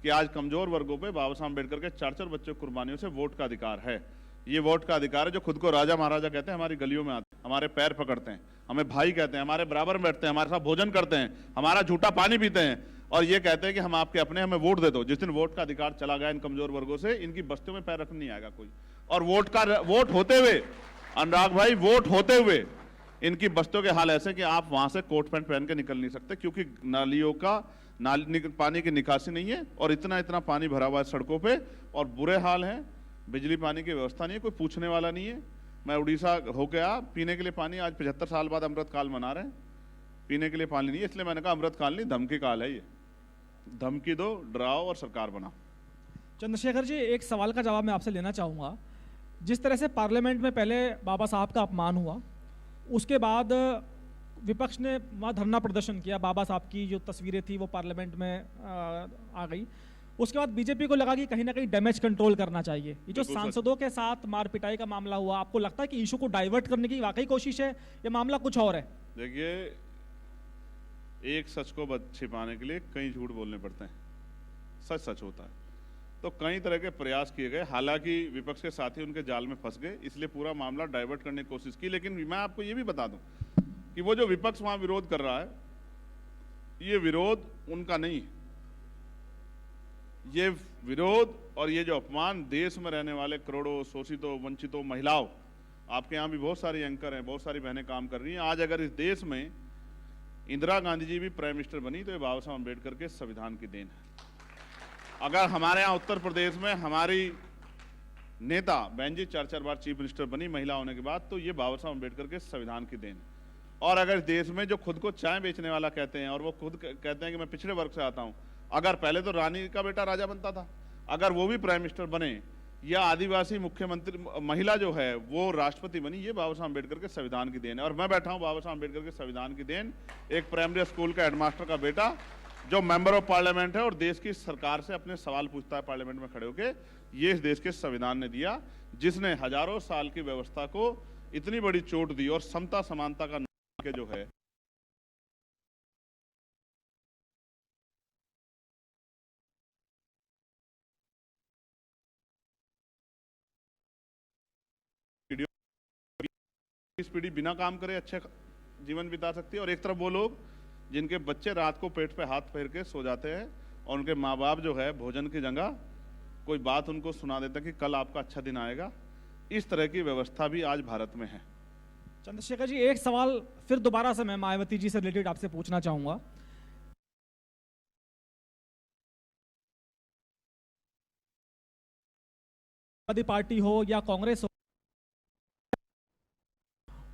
कि आज कमजोर वर्गों पे बाबा साहब अम्बेडकर के 4-4 बच्चों की कुर्बानियों से वोट का अधिकार है। ये वोट का अधिकार है जो खुद को राजा महाराजा कहते हैं, हमारी गलियों में आते हैं, हमारे पैर पकड़ते हैं, हमें भाई कहते हैं, हमारे बराबर में बैठते हैं, हमारे साथ भोजन करते हैं, हमारा झूठा पानी पीते हैं, और ये कहते हैं कि हम आपके अपने, हमें वोट दे दो। जिस दिन वोट का अधिकार चला गया इन कमजोर वर्गों से, इनकी बस्तियों में पैर रखने नहीं आएगा कोई। और वोट होते हुए, अनुराग भाई, वोट होते हुए इनकी बस्तियों के हाल ऐसे कि आप वहां से कोट पैंट पहन के निकल नहीं सकते, क्योंकि पानी की निकासी नहीं है और इतना इतना पानी भरा हुआ है सड़कों पे और बुरे हाल हैं। बिजली पानी की व्यवस्था नहीं है, कोई पूछने वाला नहीं है। मैं उड़ीसा होके आया, पीने के लिए पानी आज 75 साल बाद अमृतकाल मना रहे हैं, पीने के लिए पानी नहीं है। इसलिए मैंने कहा अमृतकाल नहीं, धमकी काल है ये। धमकी दो, डराओ और सरकार बनाओ। चंद्रशेखर जी, एक सवाल का जवाब मैं आपसे लेना चाहूँगा। जिस तरह से पार्लियामेंट में पहले बाबा साहब का अपमान हुआ, उसके बाद विपक्ष ने वहाँ धरना प्रदर्शन किया, बाबा साहब की जो तस्वीरें थी वो पार्लियामेंट में आ गई। उसके बाद बीजेपी को लगा कि कहीं ना कहीं डैमेज कंट्रोल करना चाहिए। ये जो सांसदों के साथ मार पिटाई का मामला हुआ, आपको लगता है कि इशू को डाइवर्ट करने की वाकई कोशिश है या मामला कुछ और है? देखिए, एक सच को छिपाने के लिए कई झूठ बोलने पड़ते हैं। सच सच होता है। तो कई तरह के प्रयास किए गए, हालांकि विपक्ष के साथी उनके जाल में फंस गए, इसलिए पूरा मामला डाइवर्ट करने की कोशिश की। लेकिन मैं आपको ये भी बता दूं कि वो जो विपक्ष वहां विरोध कर रहा है, ये विरोध उनका नहीं है। ये विरोध और ये जो अपमान देश में रहने वाले करोड़ों शोषितों, वंचितों, महिलाओं, आपके यहाँ भी बहुत सारी एंकर हैं, बहुत सारी बहनें काम कर रही हैं। आज अगर इस देश में इंदिरा गांधी जी भी प्राइम मिनिस्टर बनी तो ये बाबा साहब अम्बेडकर के संविधान की देन है। अगर हमारे यहाँ उत्तर प्रदेश में हमारी नेता बहन जी 4-4 बार चीफ मिनिस्टर बनी महिला होने के बाद, तो ये बाबा साहब अम्बेडकर के संविधान की देन है। और अगर देश में जो खुद को चाय बेचने वाला कहते हैं और वो खुद कहते हैं कि मैं पिछड़े वर्ग से आता हूं, अगर पहले तो रानी का बेटा राजा बनता था, अगर वो भी प्राइम मिनिस्टर बने या आदिवासी मुख्यमंत्री महिला जो है वो राष्ट्रपति बनी, ये बाबा साहब अम्बेडकर के संविधान की देन है। और मैं बैठा हूं बाबा साहब अम्बेडकर के संविधान की देन, एक प्राइमरी स्कूल का हेडमास्टर का बेटा जो मेंबर ऑफ पार्लियामेंट है और देश की सरकार से अपने सवाल पूछता है पार्लियामेंट में खड़े होकर, ये इस देश के संविधान ने दिया, जिसने हजारों साल की व्यवस्था को इतनी बड़ी चोट दी और समता समानता का के जो है इस पीढ़ी बिना काम करे अच्छे जीवन बिता सकती है। और एक तरफ वो लोग जिनके बच्चे रात को पेट पे हाथ फेर के सो जाते हैं और उनके माँ बाप जो है भोजन की जगह कोई बात उनको सुना देता है कि कल आपका अच्छा दिन आएगा। इस तरह की व्यवस्था भी आज भारत में है। चंद्रशेखर जी, एक सवाल फिर दोबारा से मैं मायावती जी से रिलेटेड आपसे पूछना चाहूंगा। समाजवादी पार्टी हो या कांग्रेस हो,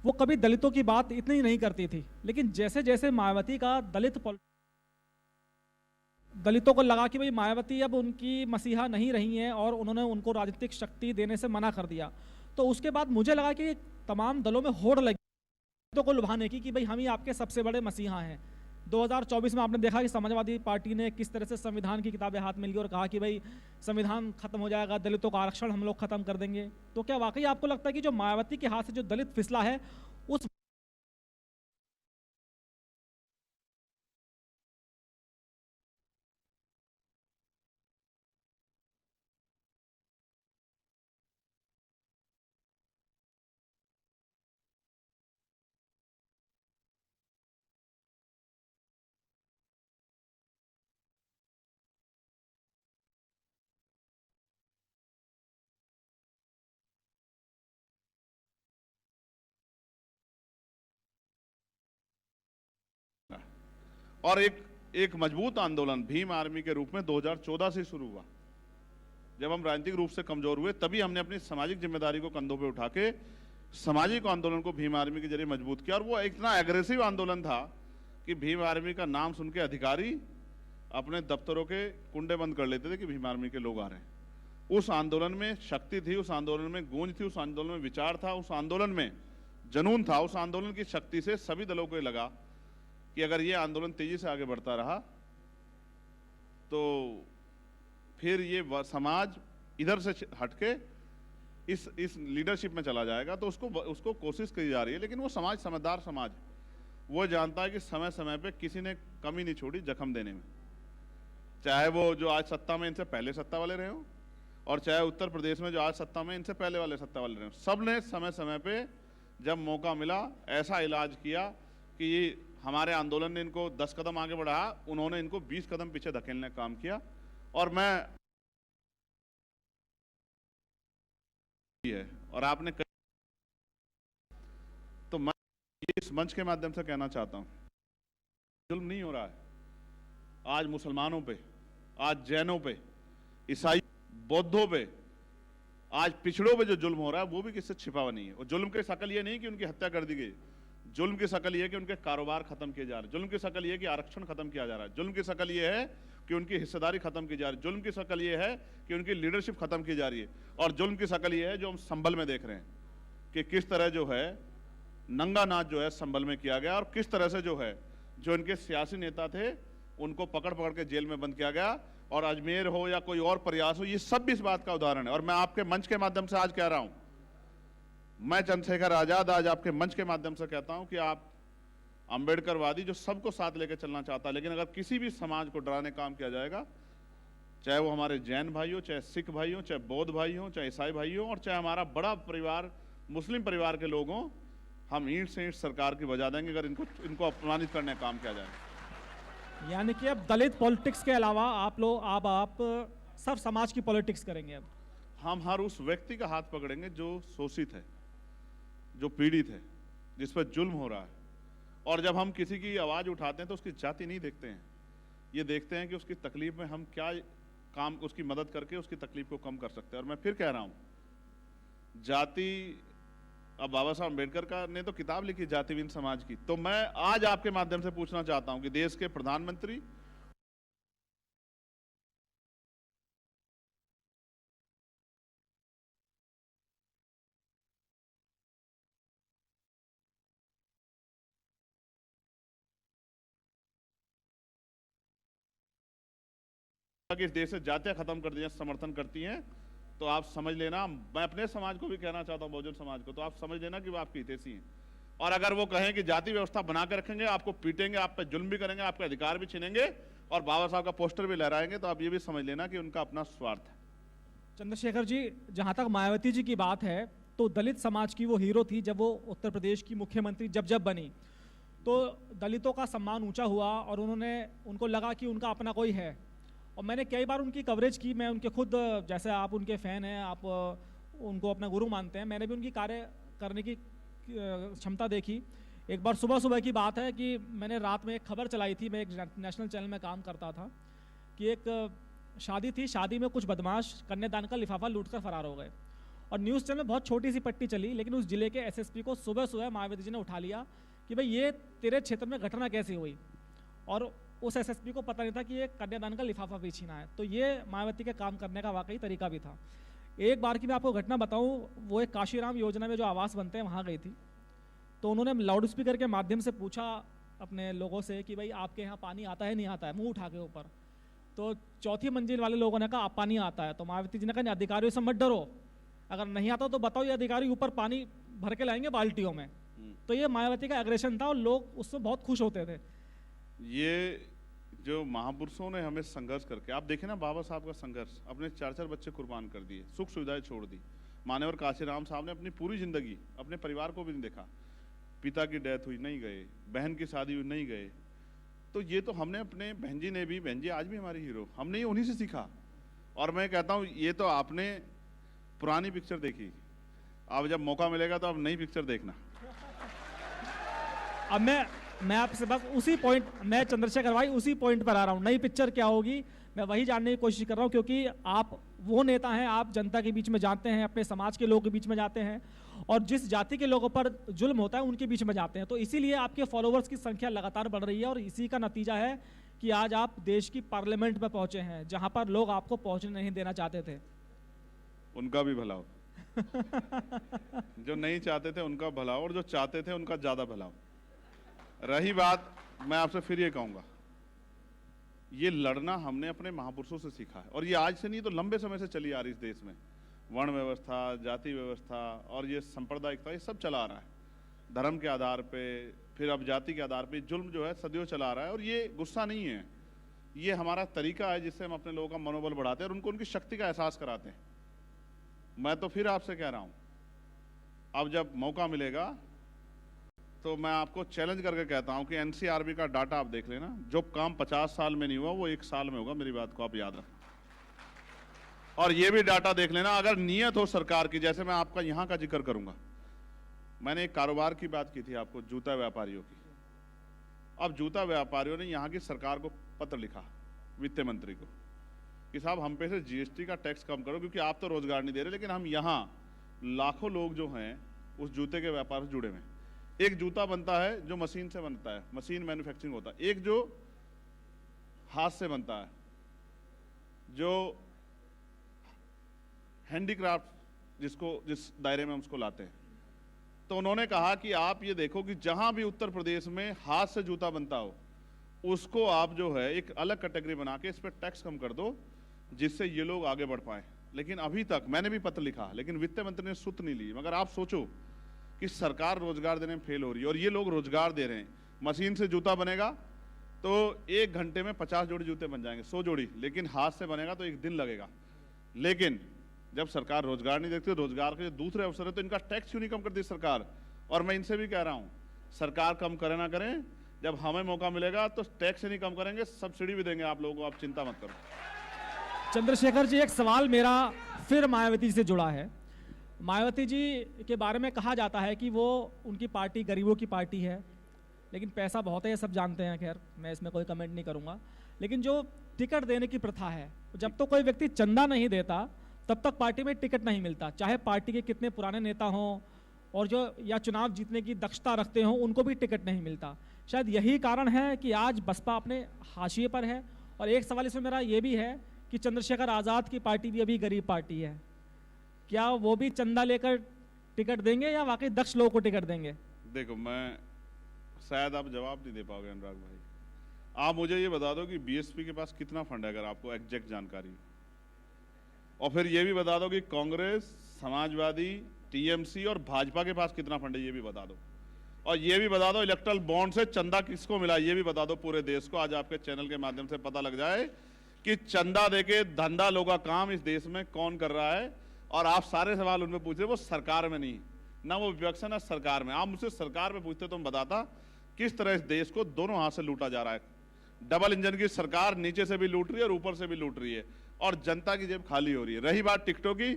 वो कभी दलितों की बात इतनी नहीं करती थी, लेकिन जैसे जैसे मायावती का दलितों को लगा कि भाई मायावती अब उनकी मसीहा नहीं रही हैं और उन्होंने उनको राजनीतिक शक्ति देने से मना कर दिया, तो उसके बाद मुझे लगा कि तमाम दलों में होड़ लगी दलितों को लुभाने की कि भाई हम ही आपके सबसे बड़े मसीहा हैं। 2024 में आपने देखा कि समाजवादी पार्टी ने किस तरह से संविधान की किताबें हाथ में ली और कहा कि भाई संविधान खत्म हो जाएगा, दलितों का आरक्षण हम लोग खत्म कर देंगे। तो क्या वाकई आपको लगता है कि जो मायावती के हाथ से जो दलित फिसला है उस और एक मजबूत आंदोलन भीम आर्मी के रूप में 2014 से शुरू हुआ। जब हम राजनीतिक रूप से कमजोर हुए तभी हमने अपनी सामाजिक जिम्मेदारी को कंधों पे उठा के सामाजिक आंदोलन को भीम आर्मी के जरिए मजबूत किया। और वो इतना एग्रेसिव आंदोलन था कि भीम आर्मी का नाम सुन के अधिकारी अपने दफ्तरों के कुंडे बंद कर लेते थे कि भीम आर्मी के लोग आ रहे हैं। उस आंदोलन में शक्ति थी, उस आंदोलन में गूंज थी, उस आंदोलन में विचार था, उस आंदोलन में जुनून था। उस आंदोलन की शक्ति से सभी दलों को लगा कि अगर ये आंदोलन तेजी से आगे बढ़ता रहा तो फिर ये समाज इधर से हटके इस लीडरशिप में चला जाएगा। तो उसको कोशिश की जा रही है। लेकिन वो समाज समझदार समाज, वो जानता है कि समय समय पे किसी ने कमी नहीं छोड़ी जख्म देने में, चाहे वो जो आज सत्ता में इनसे पहले सत्ता वाले रहे हो और चाहे उत्तर प्रदेश में जो आज सत्ता में इनसे पहले वाले सत्ता वाले रहे हो। सब ने समय समय पे जब मौका मिला ऐसा इलाज किया कि ये हमारे आंदोलन ने इनको 10 कदम आगे बढ़ाया, उन्होंने इनको 20 कदम पीछे धकेलने का काम किया। और मैं और आपने तो मैं इस मंच के माध्यम से कहना चाहता हूं, जुल्म नहीं हो रहा है। आज मुसलमानों पे, आज जैनों पे, ईसाई, बौद्धों पे, आज पिछड़ों पे जो जुल्म हो रहा है वो भी किससे छिपा हुआ नहीं है। और जुल्म की शकल ये नहीं कि उनकी हत्या कर दी गई, जुल्म की शकल ये है कि उनके कारोबार खत्म किए जा रहे हैं, जुल्म की शकल ये है कि आरक्षण खत्म किया जा रहा है, जुल्म की शकल ये है कि उनकी हिस्सेदारी खत्म की जा रही है, जुल्म की शकल ये है कि उनकी लीडरशिप खत्म की जा रही है, और जुल्म की शकल ये है जो हम संभल में देख रहे हैं कि किस तरह जो है नंगा नाच जो है संभल में किया गया, और किस तरह से जो है जो इनके सियासी नेता थे उनको पकड़ पकड़ के जेल में बंद किया गया। और अजमेर हो या कोई और प्रयास हो, ये सब भी इस बात का उदाहरण है। और मैं आपके मंच के माध्यम से आज कह रहा हूं, मैं चंद्रशेखर आजाद आज आपके मंच के माध्यम से कहता हूं कि आप अंबेडकरवादी जो सबको साथ लेकर चलना चाहता है, लेकिन अगर किसी भी समाज को डराने काम किया जाएगा, चाहे वो हमारे जैन भाई हो, चाहे सिख भाई हो, चाहे बौद्ध भाई हो, चाहे ईसाई भाई हो, और चाहे हमारा बड़ा परिवार मुस्लिम परिवार के लोग हों, हम ईंट से ईंट सरकार की बजा देंगे अगर इनको अपमानित करने का काम किया जाए। यानी कि अब दलित पॉलिटिक्स के अलावा आप सब समाज की पॉलिटिक्स करेंगे। अब हम हर उस व्यक्ति का हाथ पकड़ेंगे जो शोषित है, जो पीड़ित है, जिस पर जुल्म हो रहा है। और जब हम किसी की आवाज़ उठाते हैं तो उसकी जाति नहीं देखते हैं, ये देखते हैं कि उसकी तकलीफ में हम क्या काम, उसकी मदद करके उसकी तकलीफ को कम कर सकते हैं। और मैं फिर कह रहा हूँ, जाति, अब बाबा साहब अम्बेडकर का ने तो किताब लिखी जातिहीन समाज की, तो मैं आज आपके माध्यम से पूछना चाहता हूं कि देश के प्रधानमंत्री कि इस देश से जातियां खत्म कर दिया समर्थन करती हैं, तो आप समझ लेना, मैं अपने समाज को भी कहना चाहता हूं, बहुजन समाज को, तो आप समझ लेना कि वो आपकी हितैषी हैं। और अगर वो कहें कि जाति व्यवस्था बना के रखेंगे, आपको पीटेंगे, आप पे जुल्म भी करेंगे, आपके अधिकार भी छीनेंगे और बाबा साहब का पोस्टर भी लहराएंगे, तो आप ये भी समझ लेना कि उनका अपना स्वार्थ है। चंद्रशेखर जी, जहाँ तक मायावती जी की बात है, तो दलित समाज की वो हीरो थी जब वो उत्तर प्रदेश की मुख्यमंत्री जब बनी, तो दलितों का सम्मान ऊंचा हुआ और उनको लगा कि उनका अपना कोई है। और मैंने कई बार उनकी कवरेज की, मैं उनके खुद, जैसे आप उनके फ़ैन हैं, आप उनको अपना गुरु मानते हैं, मैंने भी उनकी कार्य करने की क्षमता देखी। एक बार सुबह की बात है कि मैंने रात में एक खबर चलाई थी, मैं एक नेशनल चैनल में काम करता था, कि एक शादी थी, शादी में कुछ बदमाश कन्यादान का लिफाफा लूटकर फरार हो गए। और न्यूज़ चैनल में बहुत छोटी सी पट्टी चली, लेकिन उस जिले के एसएसपी को सुबह मायावती जी ने उठा लिया कि भाई ये तेरे क्षेत्र में घटना कैसे हुई, और उस एसएसपी को पता नहीं था कि ये कन्यादान का लिफाफा भी छीना है। तो ये मायावती के काम करने का वाकई तरीका भी था। एक बार की मैं आपको घटना बताऊं, वो एक काशीराम योजना में जो आवास बनते हैं वहाँ गई थी, तो उन्होंने लाउड स्पीकर के माध्यम से पूछा अपने लोगों से कि भाई आपके यहाँ पानी आता है, नहीं आता है, मुंह उठा के ऊपर। तो चौथी मंजिल वाले लोगों ने कहा आप पानी आता है, तो मायावती जी ने कहा अधिकारियों से मत डरो, अगर नहीं आता तो बताओ, ये अधिकारी ऊपर पानी भर के लाएंगे बाल्टियों में। तो ये मायावती का एग्रेशन था और लोग उससे बहुत खुश होते थे। ये जो महापुरुषों ने हमें संघर्ष करके, आप देखें ना बाबा साहब का संघर्ष, अपने 4 बच्चे कुर्बान कर दिए, सुख सुविधाएं छोड़ दी। मान्यवर काशीराम साहब ने अपनी पूरी जिंदगी अपने परिवार को भी नहीं देखा, पिता की डेथ हुई नहीं गए, बहन की शादी हुई नहीं गए। तो ये तो हमने अपने बहन जी ने भी, बहन जी आज भी हमारी हीरो, हमने ये उन्हीं से सीखा। और मैं कहता हूँ ये तो आपने पुरानी पिक्चर देखी, अब जब मौका मिलेगा तो अब नई पिक्चर देखना। अब मैं आपसे बस उसी पॉइंट, मैं चंद्रशेखर भाई उसी पॉइंट पर आ रहा हूँ, नई पिक्चर क्या होगी मैं वही जानने की कोशिश कर रहा हूँ, क्योंकि आप वो नेता हैं, आप जनता के बीच में जाते हैं, अपने समाज के लोगों के बीच में जाते हैं, और जिस जाति के लोगों पर जुल्म होता है उनके बीच में जाते हैं। तो इसीलिए आपके फॉलोवर्स की संख्या लगातार बढ़ रही है, और इसी का नतीजा है कि आज आप देश की पार्लियामेंट में पहुंचे हैं, जहां पर लोग आपको पहुंचने नहीं देना चाहते थे। उनका भी भला हो जो नहीं चाहते थे उनका भला हो, और जो चाहते थे उनका ज्यादा भला हो। रही बात, मैं आपसे फिर ये कहूंगा, ये लड़ना हमने अपने महापुरुषों से सीखा है, और ये आज से नहीं तो लंबे समय से चली आ रही इस देश में। वर्ण व्यवस्था, जाति व्यवस्था और ये सांप्रदायिकता, ये सब चला आ रहा है धर्म के आधार पे, फिर अब जाति के आधार पे जुल्म जो है सदियों चला आ रहा है। और ये गुस्सा नहीं है, ये हमारा तरीका है जिससे हम अपने लोगों का मनोबल बढ़ाते हैं और उनको उनकी शक्ति का एहसास कराते हैं। मैं तो फिर आपसे कह रहा हूं, अब जब मौका मिलेगा तो मैं आपको चैलेंज करके कहता हूं कि एनसीआरबी का डाटा आप देख लेना, जो काम 50 साल में नहीं हुआ वो 1 साल में होगा, मेरी बात को आप याद रखें। और ये भी डाटा देख लेना, अगर नियत हो सरकार की, जैसे मैं आपका यहां का जिक्र करूंगा, मैंने एक कारोबार की बात की थी आपको, जूता व्यापारियों की। अब जूता व्यापारियों ने यहां की सरकार को पत्र लिखा वित्त मंत्री को कि साहब हम पे से जीएसटी का टैक्स कम करो, क्योंकि आप तो रोजगार नहीं दे रहे, लेकिन हम यहाँ लाखों लोग जो हैं उस जूते के व्यापार से जुड़े हुए हैं। एक जूता बनता है जो मशीन से बनता है, मशीन मैन्युफैक्चरिंग होता है, एक जो हाथ से बनता है, जो हैंडीक्राफ्ट जिस दायरे में हम उसको लाते हैं। तो उन्होंने कहा कि आप ये देखो कि जहां भी उत्तर प्रदेश में हाथ से जूता बनता हो उसको आप जो है एक अलग कैटेगरी बना के इस पर टैक्स कम कर दो, जिससे ये लोग आगे बढ़ पाए। लेकिन अभी तक मैंने भी पत्र लिखा, लेकिन वित्त मंत्री ने सुत नहीं ली। मगर आप सोचो कि सरकार रोजगार देने में फेल हो रही है और ये लोग रोजगार दे रहे हैं। मशीन से जूता बनेगा तो 1 घंटे में 50 जोड़ी जूते बन जाएंगे, 100 जोड़ी, लेकिन हाथ से बनेगा तो 1 दिन लगेगा। लेकिन जब सरकार रोजगार नहीं देखती, रोजगार के दूसरे अवसर है तो इनका टैक्स क्यों नहीं कम करती सरकार? और मैं इनसे भी कह रहा हूं, सरकार कम करे ना करें, जब हमें मौका मिलेगा तो टैक्स नहीं कम करेंगे, सब्सिडी भी देंगे आप लोगों को, आप चिंता मत करो। चंद्रशेखर जी, एक सवाल मेरा फिर मायावती जी से जुड़ा है। मायावती जी के बारे में कहा जाता है कि वो उनकी पार्टी गरीबों की पार्टी है, लेकिन पैसा बहुत है, ये सब जानते हैं। खैर, मैं इसमें कोई कमेंट नहीं करूंगा। लेकिन जो टिकट देने की प्रथा है, जब तो कोई व्यक्ति चंदा नहीं देता तब तक पार्टी में टिकट नहीं मिलता, चाहे पार्टी के कितने पुराने नेता हों और जो या चुनाव जीतने की दक्षता रखते हों, उनको भी टिकट नहीं मिलता। शायद यही कारण है कि आज बसपा अपने हाशिए पर है। और एक सवाल इसमें मेरा ये भी है कि चंद्रशेखर आज़ाद की पार्टी भी अभी गरीब पार्टी है, क्या वो भी चंदा लेकर टिकट देंगे या वाकई दक्ष लोगों को टिकट देंगे? देखो, मैं शायद आप जवाब नहीं दे पाओगे अनुराग भाई। आप मुझे ये बता दो कि बीएसपी के पास कितना फंड है, अगर आपको एग्जैक्ट जानकारी, और फिर ये भी बता दो कि कांग्रेस, समाजवादी, टीएमसी और भाजपा के पास कितना फंड है, ये भी बता दो। और ये भी बता दो इलेक्ट्रल बॉन्ड से चंदा किसको मिला, ये भी बता दो पूरे देश को। आज आपके चैनल के माध्यम से पता लग जाए कि चंदा देके धंधा लोगों का काम इस देश में कौन कर रहा है। और आप सारे सवाल उनमें पूछ रहे, वो सरकार में नहीं, ना वो विपक्ष है ना सरकार में। आप मुझसे सरकार में पूछते तो मैं बताता किस तरह इस देश को दोनों हाथ से लूटा जा रहा है। डबल इंजन की सरकार नीचे से भी लूट रही है और ऊपर से भी लूट रही है, और जनता की जेब खाली हो रही है। रही बात टिकटों की,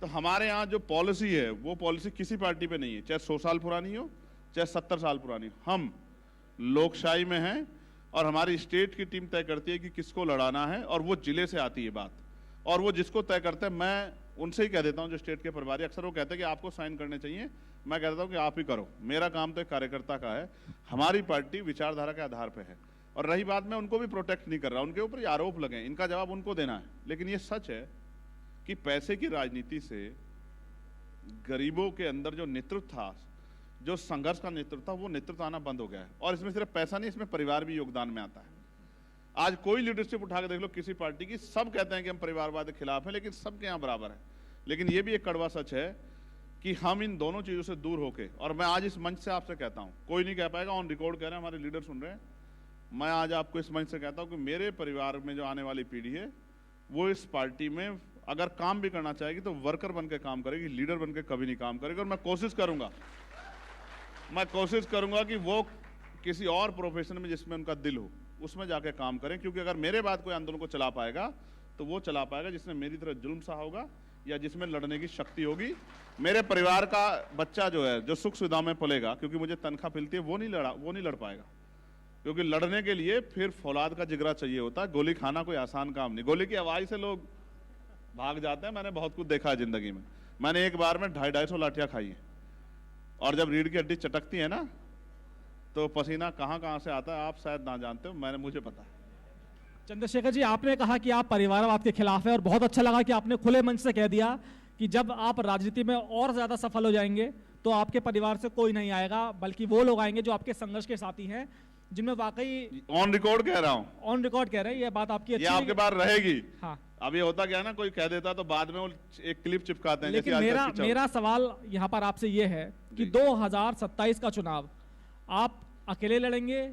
तो हमारे यहाँ जो पॉलिसी है वो पॉलिसी किसी पार्टी पे नहीं है, चाहे 100 साल पुरानी हो चाहे 70 साल पुरानी हो। हम लोकशाही में हैं और हमारी स्टेट की टीम तय करती है कि किसको लड़ाना है, और वो जिले से आती है बात, और वो जिसको तय करते हैं मैं उनसे ही कह देता हूं, जो स्टेट के प्रभारी। अक्सर वो कहते हैं कि आपको साइन करने चाहिए, मैं कह देता हूं कि आप ही करो, मेरा काम तो एक कार्यकर्ता का है। हमारी पार्टी विचारधारा के आधार पर है। और रही बात, मैं उनको भी प्रोटेक्ट नहीं कर रहा, उनके ऊपर आरोप लगे, इनका जवाब उनको देना है। लेकिन ये सच है कि पैसे की राजनीति से गरीबों के अंदर जो नेतृत्व था, जो संघर्ष का नेतृत्व था, वो नेतृत्व आना बंद हो गया है। और इसमें सिर्फ पैसा नहीं, इसमें परिवार भी योगदान में आता है। आज कोई लीडरशिप उठा के देख लो किसी पार्टी की, सब कहते हैं कि हम परिवारवाद के खिलाफ हैं, लेकिन सबके यहाँ बराबर है। लेकिन ये भी एक कड़वा सच है कि हम इन दोनों चीजों से दूर होके, और मैं आज इस मंच से आपसे कहता हूं, कोई नहीं कह पाएगा, ऑन रिकॉर्ड कह रहे हैं, हमारे लीडर सुन रहे हैं, मैं आज आपको इस मंच से कहता हूं कि मेरे परिवार में जो आने वाली पीढ़ी है वो इस पार्टी में अगर काम भी करना चाहेगी तो वर्कर बन के काम करेगी, लीडर बन के कभी नहीं काम करेगी। और मैं कोशिश करूंगा कि वो किसी और प्रोफेशन में जिसमें उनका दिल हो उसमें जाके काम करें। क्योंकि अगर मेरे बाद कोई आंदोलन को चला पाएगा तो वो चला पाएगा जिसने मेरी तरह जुल्म सहा होगा या जिसमें लड़ने की शक्ति होगी। मेरे परिवार का बच्चा जो है, जो सुख सुविधा में पलेगा क्योंकि मुझे तनख्वाह मिलती है, वो नहीं लड़ पाएगा। क्योंकि लड़ने के लिए फिर फौलाद का जिगरा चाहिए होता है। गोली खाना कोई आसान काम नहीं, गोली की आवाज से लोग भाग जाते हैं। मैंने बहुत कुछ देखा है जिंदगी में। मैंने एक बार में 250-250 लाठियां खाई हैं, और जब रीढ़ की हड्डी चटकती है ना तो पसीना कहां से आता है आप शायद ना जानते हो, मुझे पता है। चंद्रशेखर जी, आपने कहा कि आप परिवारवाद के खिलाफ है, और बहुत अच्छा लगा कि आपने खुले मंच से कह दिया कि जब आप राजनीति में और ज्यादा सफल हो जाएंगे तो आपके परिवार से कोई नहीं आएगा, बल्कि वो लोग आएंगे जो आपके संघर्ष के साथी हैं, जिनमें वाकई ऑन रिकॉर्ड कह रहा हूं, ऑन रिकॉर्ड कह रहे हैं, ये बात आपकी अच्छी ये आपके पास रहेगी। हाँ, अब ये होता क्या है ना, कोई कह देता तो बाद में वो एक क्लिप चिपकाते हैं। लेकिन मेरा सवाल यहाँ पर आपसे ये है कि 2027 का चुनाव आप अकेले लड़ेंगे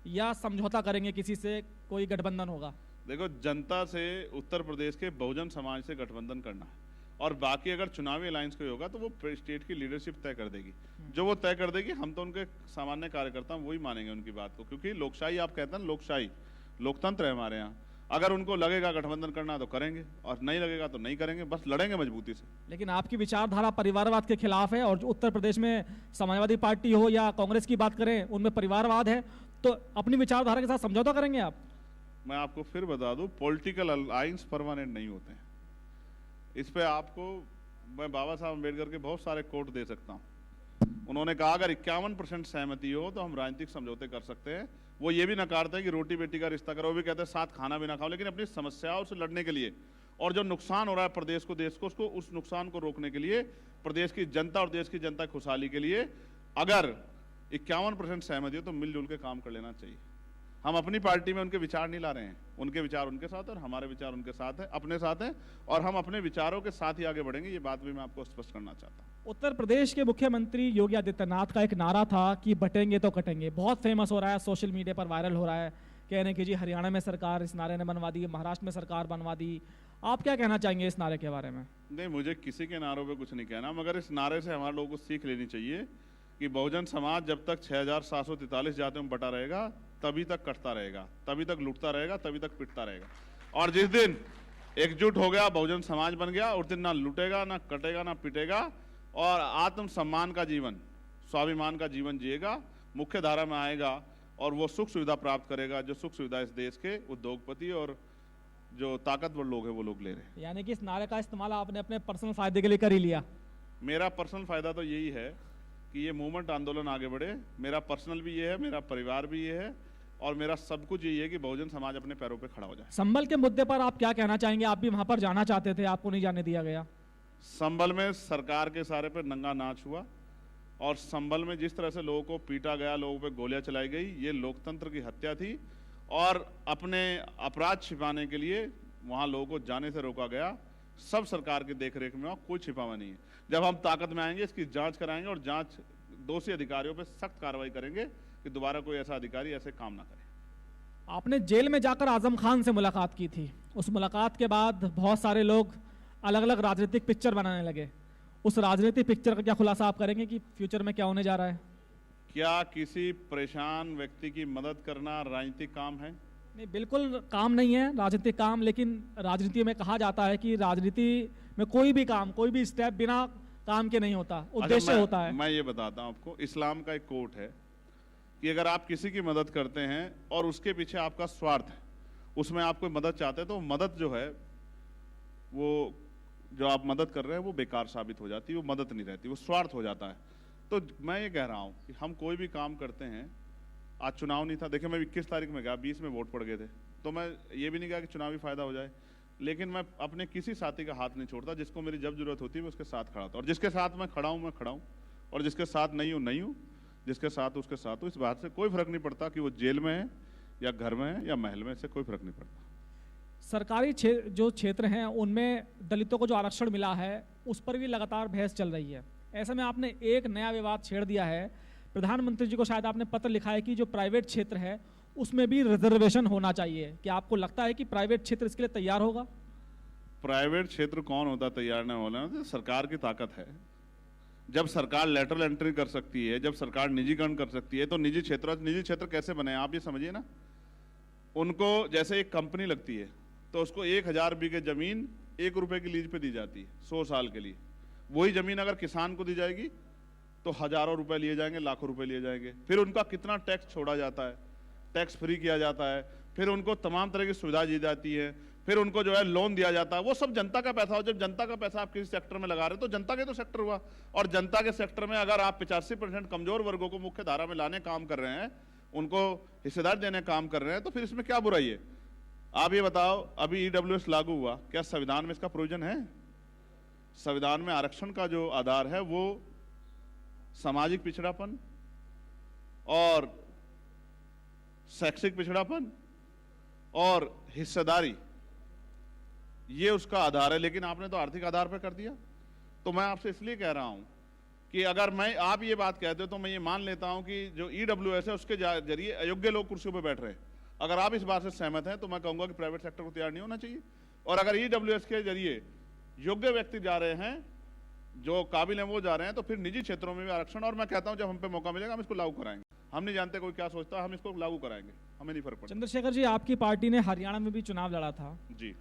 या समझौता करेंगे, किसी से कोई गठबंधन होगा? देखो, जनता से उत्तर प्रदेश के बहुजन समाज से गठबंधन करना है, और बाकी अगर चुनावी अलायंस कोई होगा तो वो स्टेट की लीडरशिप तय कर देगी। जो वो तय कर देगी, हम तो उनके सामान्य कार्यकर्ता वही मानेंगे उनकी बात को। क्योंकि लोकशाही, आप कहते हैं लोकशाही, लोकतंत्र है हमारे यहाँ। अगर उनको लगेगा गठबंधन करना तो करेंगे, और नहीं लगेगा तो नहीं करेंगे, बस लड़ेंगे मजबूती से। लेकिन आपकी विचारधारा परिवारवाद के खिलाफ है, और जो उत्तर प्रदेश में समाजवादी पार्टी हो या कांग्रेस की बात करें, उनमें परिवारवाद है, तो अपनी विचारधारा के साथ समझौता करेंगे आप? मैं आपको फिर बता दूं, पॉलिटिकल अलायंस परमानेंट नहीं होते हैं। इस पे आपको मैं बाबा साहब अम्बेडकर के बहुत सारे कोट दे सकता हूं। उन्होंने कहा अगर 51% सहमति हो तो हम राजनीतिक समझौते कर सकते हैं। वो ये भी नकारते हैं कि रोटी बेटी का रिश्ता करो, वो भी कहते हैं साथ खाना भी ना खाओ, लेकिन अपनी समस्याओं से लड़ने के लिए और जो नुकसान हो रहा है प्रदेश को, देश को, उसको उस नुकसान को रोकने के लिए, प्रदेश की जनता और देश की जनता की खुशहाली के लिए अगर 51% सहमति हो तो मिलजुल के काम कर लेना चाहिए। हम अपनी पार्टी में उनके विचार नहीं ला रहे हैं, उनके विचार उनके साथ है और हमारे विचार उनके साथ है, अपने साथ हैं, और हम अपने विचारों के साथ ही आगे बढ़ेंगे। ये बात भी मैं आपको स्पष्ट करना चाहता हूँ। उत्तर प्रदेश के मुख्यमंत्री योगी आदित्यनाथ का एक नारा था कि बटेंगे तो कटेंगे, बहुत फेमस हो रहा है, सोशल मीडिया पर वायरल हो रहा है। कह रहे हैं कि जी हरियाणा में सरकार इस नारे ने बनवा दी, महाराष्ट्र में सरकार बनवा दी। आप क्या कहना चाहेंगे इस नारे के बारे में? नहीं, मुझे किसी के नारों पे कुछ नहीं कहना, मगर इस नारे से हमारे लोगों को सीख लेनी चाहिए कि बहुजन समाज जब तक 6743 जातियों में बटा रहेगा तभी तक कटता रहेगा, तभी तक लूटता रहेगा, तभी तक पिटता रहेगा। और जिस दिन एकजुट हो गया, बहुजन समाज बन गया, उस दिन ना लूटेगा, ना कटेगा, ना पिटेगा, और आत्मसम्मान का जीवन, स्वाभिमान का जीवन जिएगा, मुख्य धारा में आएगा और वो सुख सुविधा प्राप्त करेगा जो सुख सुविधा इस देश के उद्योगपति और जो ताकतवर लोग हैं वो लोग ले रहे हैं। यानी कि इस नारे का इस्तेमाल आपने अपने पर्सनल फायदे के लिए कर ही लिया? मेरा पर्सनल फायदा तो यही है कि ये मूवमेंट आंदोलन आगे बढ़े। मेरा पर्सनल भी ये है, मेरा परिवार भी ये है, और मेरा सब कुछ यही है कि बहुजन समाज अपने पैरों पे खड़ा हो जाए। संबल के मुद्दे पर आप क्या कहना चाहेंगे? आप भी वहां पर जाना चाहते थे, आपको नहीं जाने दिया गया। संबल में सरकार के सारे पे नंगा नाच हुआ, और संबल में जिस तरह से लोगों को पीटा गया, लोगों पे गोलियां चलाई गई, ये लोकतंत्र की हत्या थी। और अपने अपराध छिपाने के लिए वहां लोगों को जाने से रोका गया। सब सरकार की देखरेख में, कोई छिपावा नहीं है। जब हम ताकत में आएंगे इसकी जांच कराएंगे और जांच दोषी अधिकारियों पे सख्त कार्रवाई करेंगे कि दोबारा कोई ऐसा अधिकारी ऐसे काम ना करे। आपने जेल में जाकर आजम खान से मुलाकात की थी। उस मुलाकात के बाद बहुत सारे लोग अलग अलग राजनीतिक पिक्चर बनाने लगे। उस राजनीतिक पिक्चर का क्या खुलासा आप करेंगे कि फ्यूचर में क्या होने जा रहा है? क्या किसी परेशान व्यक्ति की मदद करना राजनीतिक काम है? नहीं, बिल्कुल काम नहीं है राजनीतिक काम, लेकिन राजनीति में कहा जाता है कि राजनीति में कोई भी काम, कोई भी स्टेप बिना काम के नहीं होता, उद्देश्य होता है। मैं ये बताता हूँ आपको, इस्लाम का एक कोट है कि अगर आप किसी की मदद करते हैं और उसके पीछे आपका स्वार्थ है, उसमें आप कोई मदद चाहते हैं, तो मदद जो है वो जो आप मदद कर रहे हैं वो बेकार साबित हो जाती है, वो मदद नहीं रहती, वो स्वार्थ हो जाता है। तो मैं ये कह रहा हूँ कि हम कोई भी काम करते हैं, आज चुनाव नहीं था, देखिए मैं 21 तारीख में गया, 20 में वोट पड़ गए थे, तो मैं ये भी नहीं कहा कि चुनावी फायदा हो जाए, लेकिन मैं अपने किसी साथी का हाथ नहीं छोड़ता। जिसको मेरी जब जरूरत होती है मैं उसके साथ खड़ा था, और जिसके साथ मैं खड़ा हूँ, और जिसके साथ नहीं हूँ, जिसके साथ उसके साथ हूँ। इस बात से कोई फर्क नहीं पड़ता कि वो जेल में है या घर में है या महल में, से कोई फर्क नहीं पड़ता। सरकारी जो क्षेत्र हैं उनमें दलितों को जो आरक्षण मिला है उस पर भी लगातार बहस चल रही है। ऐसे में आपने एक नया विवाद छेड़ दिया है। प्रधानमंत्री जी को शायद आपने पत्र लिखा है कि जो प्राइवेट क्षेत्र है उसमें भी रिजर्वेशन होना चाहिए। क्या आपको लगता है कि प्राइवेट क्षेत्र इसके लिए तैयार होगा? प्राइवेट क्षेत्र कौन होता तैयार नहीं होना? तो सरकार की ताकत है। जब सरकार लेटरल एंट्री कर सकती है, जब सरकार निजीकरण कर सकती है, तो निजी क्षेत्र कैसे बने आप ये समझिए ना। उनको जैसे एक कंपनी लगती है तो उसको 1000 बीघे जमीन 1 रुपए की लीज पे दी जाती है 100 साल के लिए। वही जमीन अगर किसान को दी जाएगी तो हजारों रुपए लिए जाएंगे, लाखों रुपए लिए जाएंगे। फिर उनका कितना टैक्स छोड़ा जाता है, टैक्स फ्री किया जाता है, फिर उनको तमाम तरह की सुविधा दी जाती है, फिर उनको जो है लोन दिया जाता है। वो सब जनता का पैसा हो। जब जनता का पैसा आप किसी सेक्टर में लगा रहे हो तो जनता के तो सेक्टर हुआ, और जनता के सेक्टर में अगर आप 85% कमजोर वर्गों को मुख्य धारा में लाने काम कर रहे हैं, उनको हिस्सेदार देने काम कर रहे हैं, तो फिर इसमें क्या बुराई है? आप ये बताओ, अभी EWS लागू हुआ, क्या संविधान में इसका प्रोविजन है? संविधान में आरक्षण का जो आधार है वो सामाजिक पिछड़ापन और शैक्षिक पिछड़ापन और हिस्सेदारी, ये उसका आधार है। लेकिन आपने तो आर्थिक आधार पर कर दिया। तो मैं आपसे इसलिए कह रहा हूं कि अगर आप ये बात कहते हो तो मैं ये मान लेता हूं कि जो EWS है उसके जरिए अयोग्य लोग कुर्सियों पर बैठ रहे हैं। अगर आप इस बात से सहमत हैं तो मैं कहूंगा कि प्राइवेट सेक्टर को तैयार नहीं होना चाहिए, और अगर EWS के जरिए योग्य व्यक्ति जा रहे हैं, जो काबिल हैं वो जा रहे हैं, तो फिर निजी क्षेत्रों में भी आरक्षण, और मैं कहता हूं जब हम पे मौका मिलेगा हम इसको लागू कराएंगे। हम नहीं जानते कोई क्या सोचता है, हम इसको लागू कराएंगे, हमें नहीं फर्क पड़ता। चंद्रशेखर जी, आपकी पार्टी ने हरियाणा में भी चुनाव लड़ा था जी।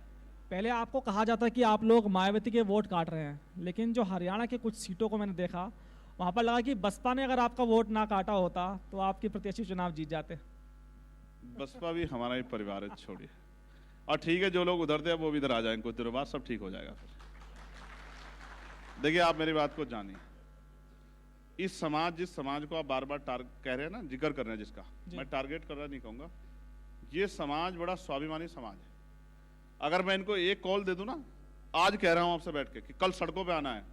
पहले आपको कहा जाता कि आप लोग मायावती के वोट काट रहे हैं, लेकिन जो हरियाणा के कुछ सीटों को मैंने देखा वहां पर लगा कि बसपा ने अगर आपका वोट ना काटा होता तो आपके प्रत्याशी चुनाव जीत जाते। बसपा भी हमारा ही परिवार है, छोड़िए। और ठीक है, जो लोग उधर थे वो भी इधर आ जाएंगे कुछ देर बाद, सब ठीक हो जाएगा फिर। देखिए, आप मेरी बात को जानिए, इस समाज, जिस समाज को आप बार बार कह रहे हैं ना, जिक्र कर रहे हैं जिसका, मैं टारगेट कर रहा नहीं कहूंगा, ये समाज बड़ा स्वाभिमानी समाज है। अगर मैं इनको एक कॉल दे दूं ना, आज कह रहा हूं आपसे बैठ के कि कल सड़कों पे आना है,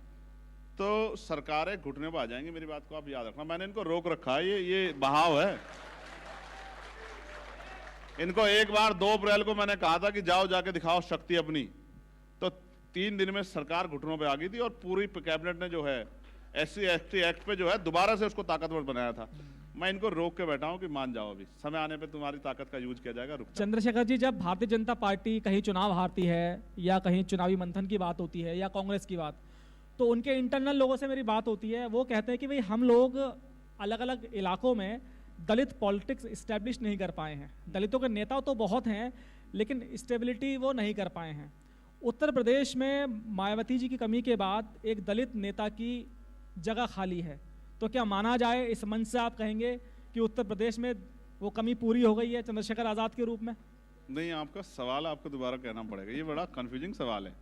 तो सरकारें घुटने पर आ जाएंगी। मेरी बात को आप याद रखना, मैंने इनको रोक रखा है, ये बहाव है। इनको एक बार 2 अप्रैल को मैंने कहा था कि जाओ जाके दिखाओ शक्ति अपनी, तो 3 दिन में सरकार घुटनों पे आ गई थी और पूरी कैबिनेट ने जो है SC/ST एक्ट पे जो है दोबारा से उसको ताकतवर बनाया था। मैं इनको रोक के बैठा हूं कि मान जाओ, अभी समय आने पे तुम्हारी ताकत का यूज किया जाएगा, रुक जाओ। चंद्रशेखर जी, जब भारतीय जनता पार्टी कहीं चुनाव हारती है या कहीं चुनावी मंथन की बात होती है या कांग्रेस की बात, तो उनके इंटरनल लोगों से मेरी बात होती है, वो कहते हैं कि भाई हम लोग अलग अलग इलाकों में दलित पॉलिटिक्स इस्टेब्लिश नहीं कर पाए हैं। दलितों के नेता तो बहुत हैं लेकिन स्टेबिलिटी वो नहीं कर पाए हैं। उत्तर प्रदेश में मायावती जी की कमी के बाद एक दलित नेता की जगह खाली है, तो क्या माना जाए, इस मंच से आप कहेंगे कि उत्तर प्रदेश में वो कमी पूरी हो गई है चंद्रशेखर आज़ाद के रूप में? नहीं, आपका सवाल आपको दोबारा कहना पड़ेगा, ये बड़ा कंफ्यूजिंग सवाल है।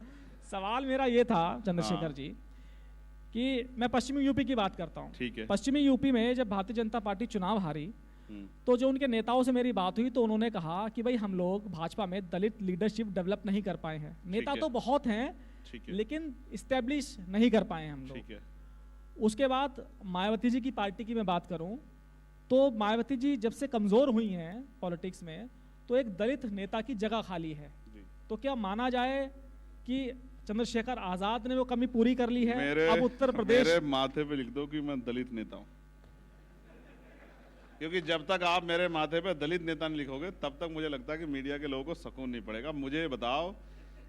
सवाल मेरा ये था चंद्रशेखर जी कि मैं पश्चिमी यूपी की बात करता हूँ। ठीक है। पश्चिमी यूपी में जब भारतीय जनता पार्टी चुनाव हारी, तो जो उनके नेताओं से मेरी बात हुई तो उन्होंने कहा कि भाई हम लोग भाजपा में दलित लीडरशिप डेवलप नहीं कर पाए हैं। नेता तो बहुत हैं लेकिन इस्टेब्लिश नहीं कर पाए हम लोग। ठीक है। उसके बाद मायावती जी की पार्टी की मैं बात करूं तो मायावती जी जब से कमजोर हुई हैं पॉलिटिक्स में, तो एक दलित नेता की जगह खाली है। तो क्या माना जाए कि चंद्रशेखर आजाद ने वो कमी पूरी कर ली है? अब उत्तर प्रदेश, मेरे माथे पे लिख दो कि मैं दलित नेता हूं, क्योंकि जब तक आप मेरे माथे पे दलित नेता नहीं लिखोगे तब तक मुझे लगता है कि मीडिया के लोगों को सुकून नहीं पड़ेगा। मुझे बताओ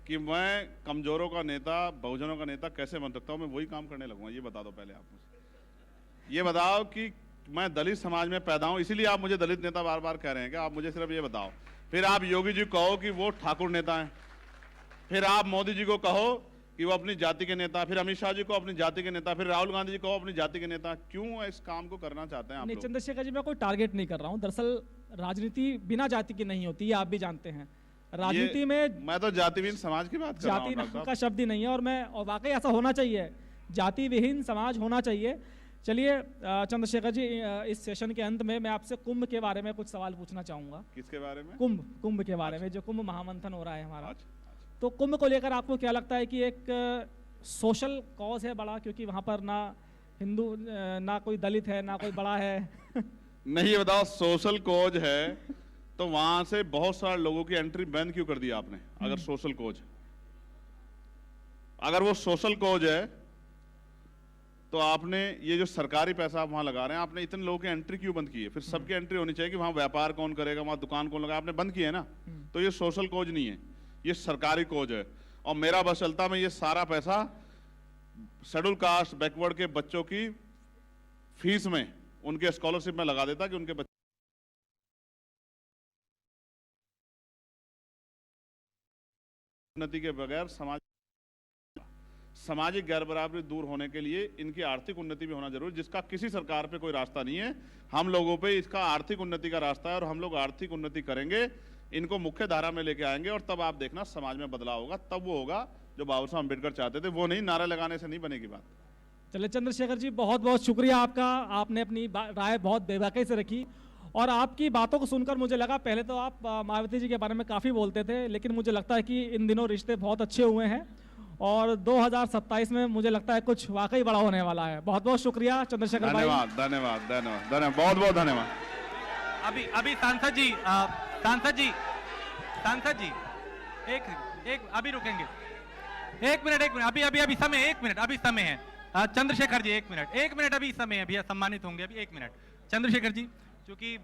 कि मैं कमजोरों का नेता, बहुजनों का नेता कैसे बन सकता हूं? मैं वही काम करने लगूंगा, ये बता दो पहले आप मुझे। ये बताओ कि मैं दलित समाज में पैदा हूं, इसीलिए आप मुझे दलित नेता बार बार कह रहे हैं कि आप मुझे सिर्फ ये बताओ। फिर आप योगी जी कहो कि वो ठाकुर नेता हैं, फिर आप मोदी जी को कहो कि वो अपनी जाति के नेता, फिर अमित शाह जी को अपनी जाति के नेता, फिर राहुल गांधी जी को अपनी जाति के नेता। क्यों इस काम को करना चाहते हैं आप नहीं लोग? चंद्रशेखर जी, मैं कोई टारगेट नहीं कर रहा हूं। दरअसल राजनीति बिना जाति की नहीं होती, ये आप भी जानते हैं। राजनीति में मैं तो जातिविहीन समाज की बात कर रहा हूं। जाति का शब्द ही नहीं है, और वाकई ऐसा होना चाहिए, जाति विहीन समाज होना चाहिए। चलिए चंद्रशेखर जी, इस सेशन के अंत में मैं आपसे कुंभ के बारे में कुछ सवाल पूछना चाहूंगा। किसके बारे में? कुंभ के बारे में, जो कुंभ महामंथन हो रहा है हमारा। तो कुंभ को लेकर आपको क्या लगता है कि एक सोशल कॉज है बड़ा, क्योंकि वहां पर ना हिंदू, ना कोई दलित है, ना कोई बड़ा है? नहीं, ये बताओ, सोशल कॉज है तो वहां से बहुत सारे लोगों की एंट्री बैन क्यों कर दी आपने? अगर सोशल कॉज, अगर वो सोशल कॉज है तो आपने ये जो सरकारी पैसा आप वहां लगा रहे हैं, आपने इतने लोगों की एंट्री क्यों बंद की है? फिर सबकी एंट्री होनी चाहिए कि वहां व्यापार कौन करेगा, वहां दुकान कौन लगाएगा, आपने बंद किया है ना। तो ये सोशल कॉज नहीं है, ये सरकारी कॉज है। और मेरा बस चलता, मैं ये सारा पैसा शेड्यूल कास्ट, बैकवर्ड के बच्चों की फीस में, उनके स्कॉलरशिप में लगा देता कि उनके बच्चे उन्नति के बगैर सामाजिक गैर बराबरी दूर होने के लिए इनकी आर्थिक उन्नति भी होना जरूरी, जिसका किसी सरकार पे कोई रास्ता नहीं है। हम लोगों पे इसका आर्थिक उन्नति का रास्ता है और हम लोग आर्थिक उन्नति करेंगे, इनको मुख्य धारा में लेके आएंगे और तब आप देखना समाज में बदलाव होगा। तब वो होगा जो बाबा साहब अम्बेडकर चाहते थे, वो नहीं, नारा लगाने से नहीं बनेगी बात। चलिए चंद्रशेखर जी, बहुत बहुत शुक्रिया आपका, आपने अपनी राय बहुत बेबाकी से रखी और आपकी बातों को सुनकर मुझे लगा, पहले तो आप मायावती जी के बारे में काफ़ी बोलते थे, लेकिन मुझे लगता है कि इन दिनों रिश्ते बहुत अच्छे हुए हैं और 2027 में मुझे लगता है कुछ वाकई बड़ा होने वाला है। बहुत बहुत शुक्रिया चंद्रशेखर भाई। धन्यवाद धन्यवाद धन्यवाद धन्यवाद, बहुत बहुत धन्यवाद। अभी सांसद जी एक अभी रुकेंगे, एक मिनट अभी समय, एक मिनट अभी समय है। चंद्रशेखर जी एक मिनट अभी समय है भैया, सम्मानित होंगे अभी, एक मिनट। चंद्रशेखर जी, क्योंकि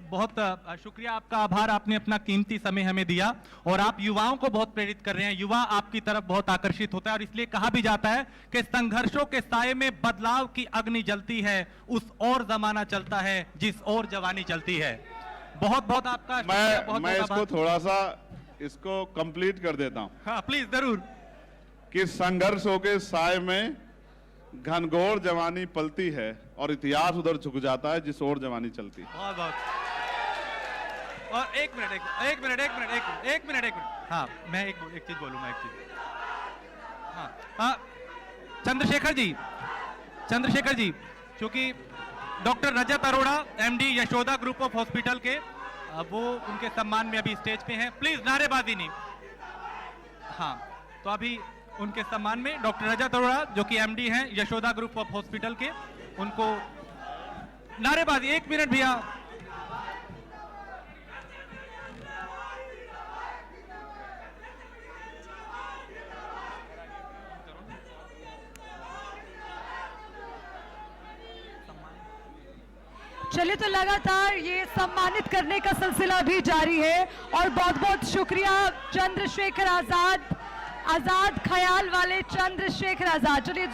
बहुत शुक्रिया, आपका आभार, आपने अपना कीमती समय हमें दिया और आप युवाओं को बहुत प्रेरित कर रहे हैं। युवा आपकी तरफ बहुत आकर्षित होता है और इसलिए कहा भी जाता है कि संघर्षों के साये में बदलाव की अग्नि जलती है, उस और जमाना चलता है जिस और जवानी चलती है। बहुत बहुत आपका मैं इसको थोड़ा सा इसको कंप्लीट कर देता हूं। हाँ प्लीज, जरूर। कि संघर्षों के साये में घनघोर जवानी पलती है और इतिहास उधर झुक जाता है जिस ओर जवानी चलती है। बहुत बहुत और एक मिनट। हाँ, मैं एक चीज बोलूंगा, एक चीज। हाँ, चंद्रशेखर जी, क्योंकि doctor Rajat Arora, MD Yashoda group of hospital के, वो उनके सम्मान में अभी स्टेज पे हैं। प्लीज नारेबाजी नहीं। हाँ, तो अभी उनके सम्मान में डॉक्टर रजत अरोड़ा, जो कि एमडी हैं यशोदा ग्रुप ऑफ हॉस्पिटल के, उनको नारेबाजी। 1 मिनट भैया। चलिए, तो लगातार ये सम्मानित करने का सिलसिला भी जारी है और बहुत बहुत शुक्रिया चंद्रशेखर आजाद ख्याल वाले चंद्रशेखर आजाद। चलिए